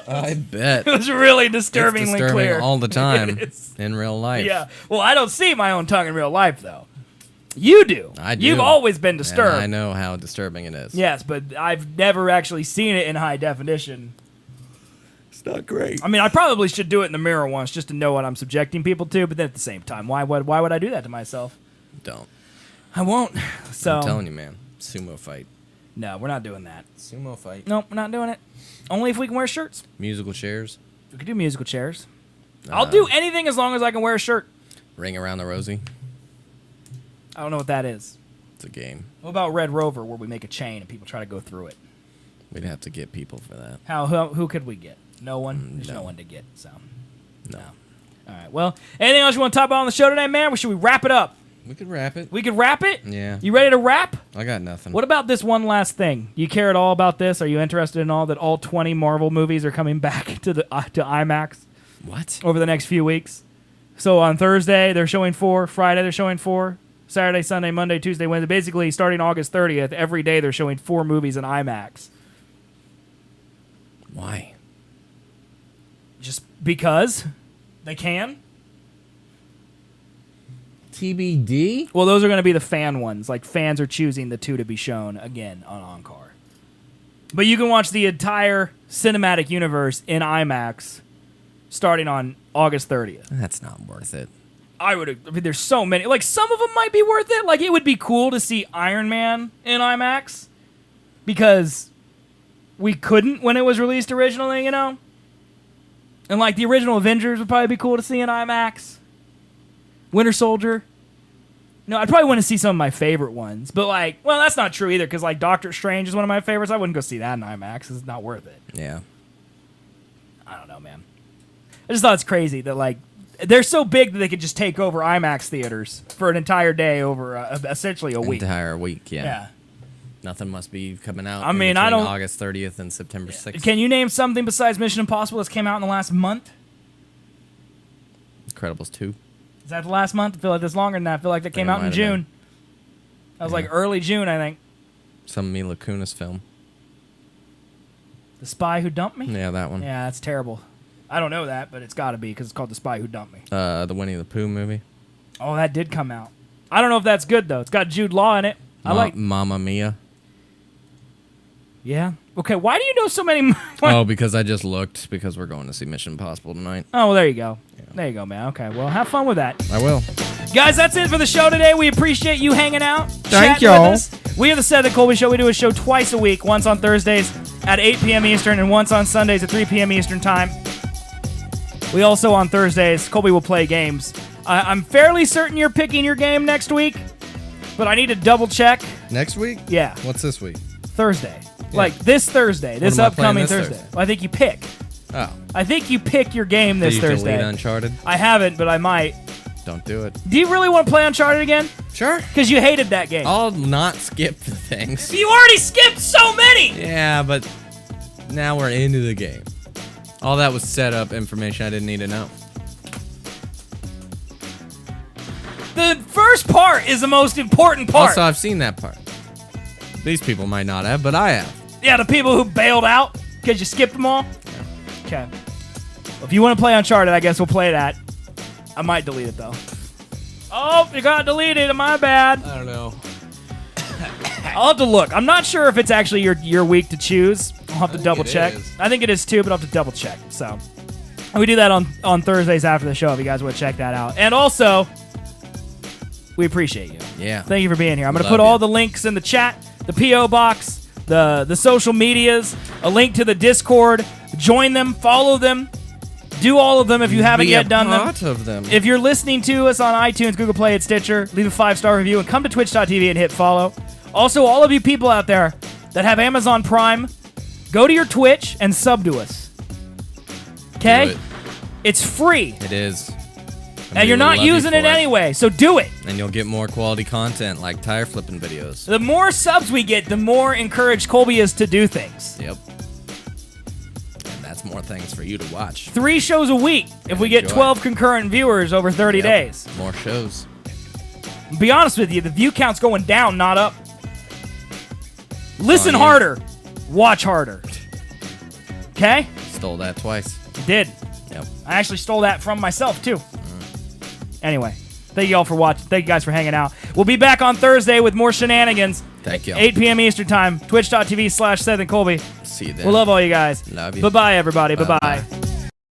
I bet. It was really It's disturbingly disturbing clear. all the time It is. in real life. Yeah. Well, I don't see my own tongue in real life, though. You do. I do. You've always been And disturbed. I know how disturbing it is. Yes, but I've never actually seen it in high definition. It's not great. I mean, I probably should do it in the mirror once just to know what I'm subjecting people to, but then at the same time, why would I do that to myself? Don't. I won't. So I'm telling you, man. Sumo fight. no, we're not doing that. Sumo fight. Nope, we're not doing it. Only if we can wear shirts. Musical chairs. We could do musical chairs. I'll do anything as long as I can wear a shirt. Ring around the rosy. I don't know what that is. It's a game. What about Red Rover, where we make a chain and people try to go through it? We'd have to get people for that. Who could we get? No one. There's no no. one to get. So No. all right. Well, anything else you want to talk about on the show today, man? Or should we wrap it up? We could wrap it. We could wrap it. Yeah. You ready to wrap? I got nothing. What about this one last thing? You care at all about this? Are you interested in all that all 20 Marvel movies are coming back to IMAX What? over the next few weeks? So on Thursday they're showing 4, Friday they're showing 4, Saturday, Sunday, Monday, Tuesday, Wednesday. Basically, starting August 30th, every day they're showing 4 movies in IMAX. Why? Just because they can. TBD? Well, those are going to be the fan ones. Like, fans are choosing the 2 to be shown again on Encore. But you can watch the entire cinematic universe in IMAX starting on August 30th. That's not worth it. I mean, there's so many. Like, some of them might be worth it. Like, it would be cool to see Iron Man in IMAX because we couldn't when it was released originally, you know? And, like, the original Avengers would probably be cool to see in IMAX. Winter Soldier. No, I'd probably want to see some of my favorite ones. But, like, well, that's not true either because, like, Doctor Strange is one of my favorites. I wouldn't go see that in IMAX. It's not worth it. Yeah. I don't know, man. I just thought it's crazy that like they're so big that they could just take over IMAX theaters for an entire day over essentially a week. Entire week, yeah. Yeah. Nothing must be coming out. I mean, I between don't- August 30th and September 6th. Can you name something besides Mission Impossible that's came out in the last month? Incredibles 2. Is that the last month? I feel like that's longer than that. I feel like that came it out in might have June. That was like early June, I think. Some Mila Kunis film. The Spy Who Dumped Me? Yeah, that one. Yeah, that's terrible. I don't know that, but it's got to be because it's called The Spy Who Dumped Me. The Winnie the Pooh movie. Oh, that did come out. I don't know if that's good, though. It's got Jude Law in it. I like... Mamma Mia. Yeah. Okay, why do you know so many... Oh, because I just looked because we're going to see Mission Impossible tonight. Oh, well, there you go. There you go, man. Okay, well, have fun with that. I will. Guys, that's it for the show today. We appreciate you hanging out. Thank chatting y'all. with us. We are the Seth and Colby Show. We do a show twice a week, once on Thursdays at 8 p.m. Eastern and once on Sundays at 3 p.m. Eastern Time. We also, on Thursdays, Colby will play games. I'm fairly certain you're picking your game next week, but I need to double check. Next week? Yeah, What's this week? Thursday. Like this Thursday, this am I playing upcoming this Thursday. Thursday? Well, I think you pick. Oh. I think you pick your game this Did you Thursday. delete Uncharted? I haven't, but I might. Don't do it. Do you really want to play Uncharted again? Sure. Because you hated that game. I'll not skip the things. You already skipped so many! Yeah, but now we're into the game. All that was set up information I didn't need to know. The first part is the most important part. Also, I've seen that part. These people might not have, but I have. Yeah, the people who bailed out because you skipped them all? Okay. Well, if you want to play Uncharted, I guess we'll play that. I might delete it, though. Oh, it got deleted. My bad. I don't know. I'll have to look. I'm not sure if it's actually your week to choose. I'll have to double check. is. I think it is, too, but I'll have to double check. So, and we do that on Thursdays after the show if you guys want to check that out. And also, we appreciate you. Yeah. Thank you for being here. I'm going to Love put all you. the links in the chat, the P.O. box, the social medias, a link to the Discord. Join them, follow them, do all of them if you haven't Be yet a done them. part of them. If you're listening to us on iTunes, Google Play, and Stitcher, leave a 5-star review and come to twitch.tv and hit follow. Also, all of you people out there that have Amazon Prime, go to your Twitch and sub to us. Okay? Do it. It's free. It is. And you're not using it anyway, so do it. And you'll get more quality content like tire flipping videos. The more subs we get, the more encouraged Colby is to do things. Yep. And that's more things for you to watch. 3 shows a week if we get Enjoy. 12 concurrent viewers over 30 Yep. days. More shows. Be honest with you, the view count's going down, not up. Listen On you. harder. Watch harder. Okay? Stole that twice. Did. Yep. I actually stole that from myself, too. Anyway, thank you all for watching. Thank you guys for hanging out. We'll be back on Thursday with more shenanigans. Thank you. 8 p.m. Eastern Time. Twitch.tv/Seth and Colby. See you then. We'll love all you guys. Love you. Bye-bye, everybody. Bye-bye. Bye-bye.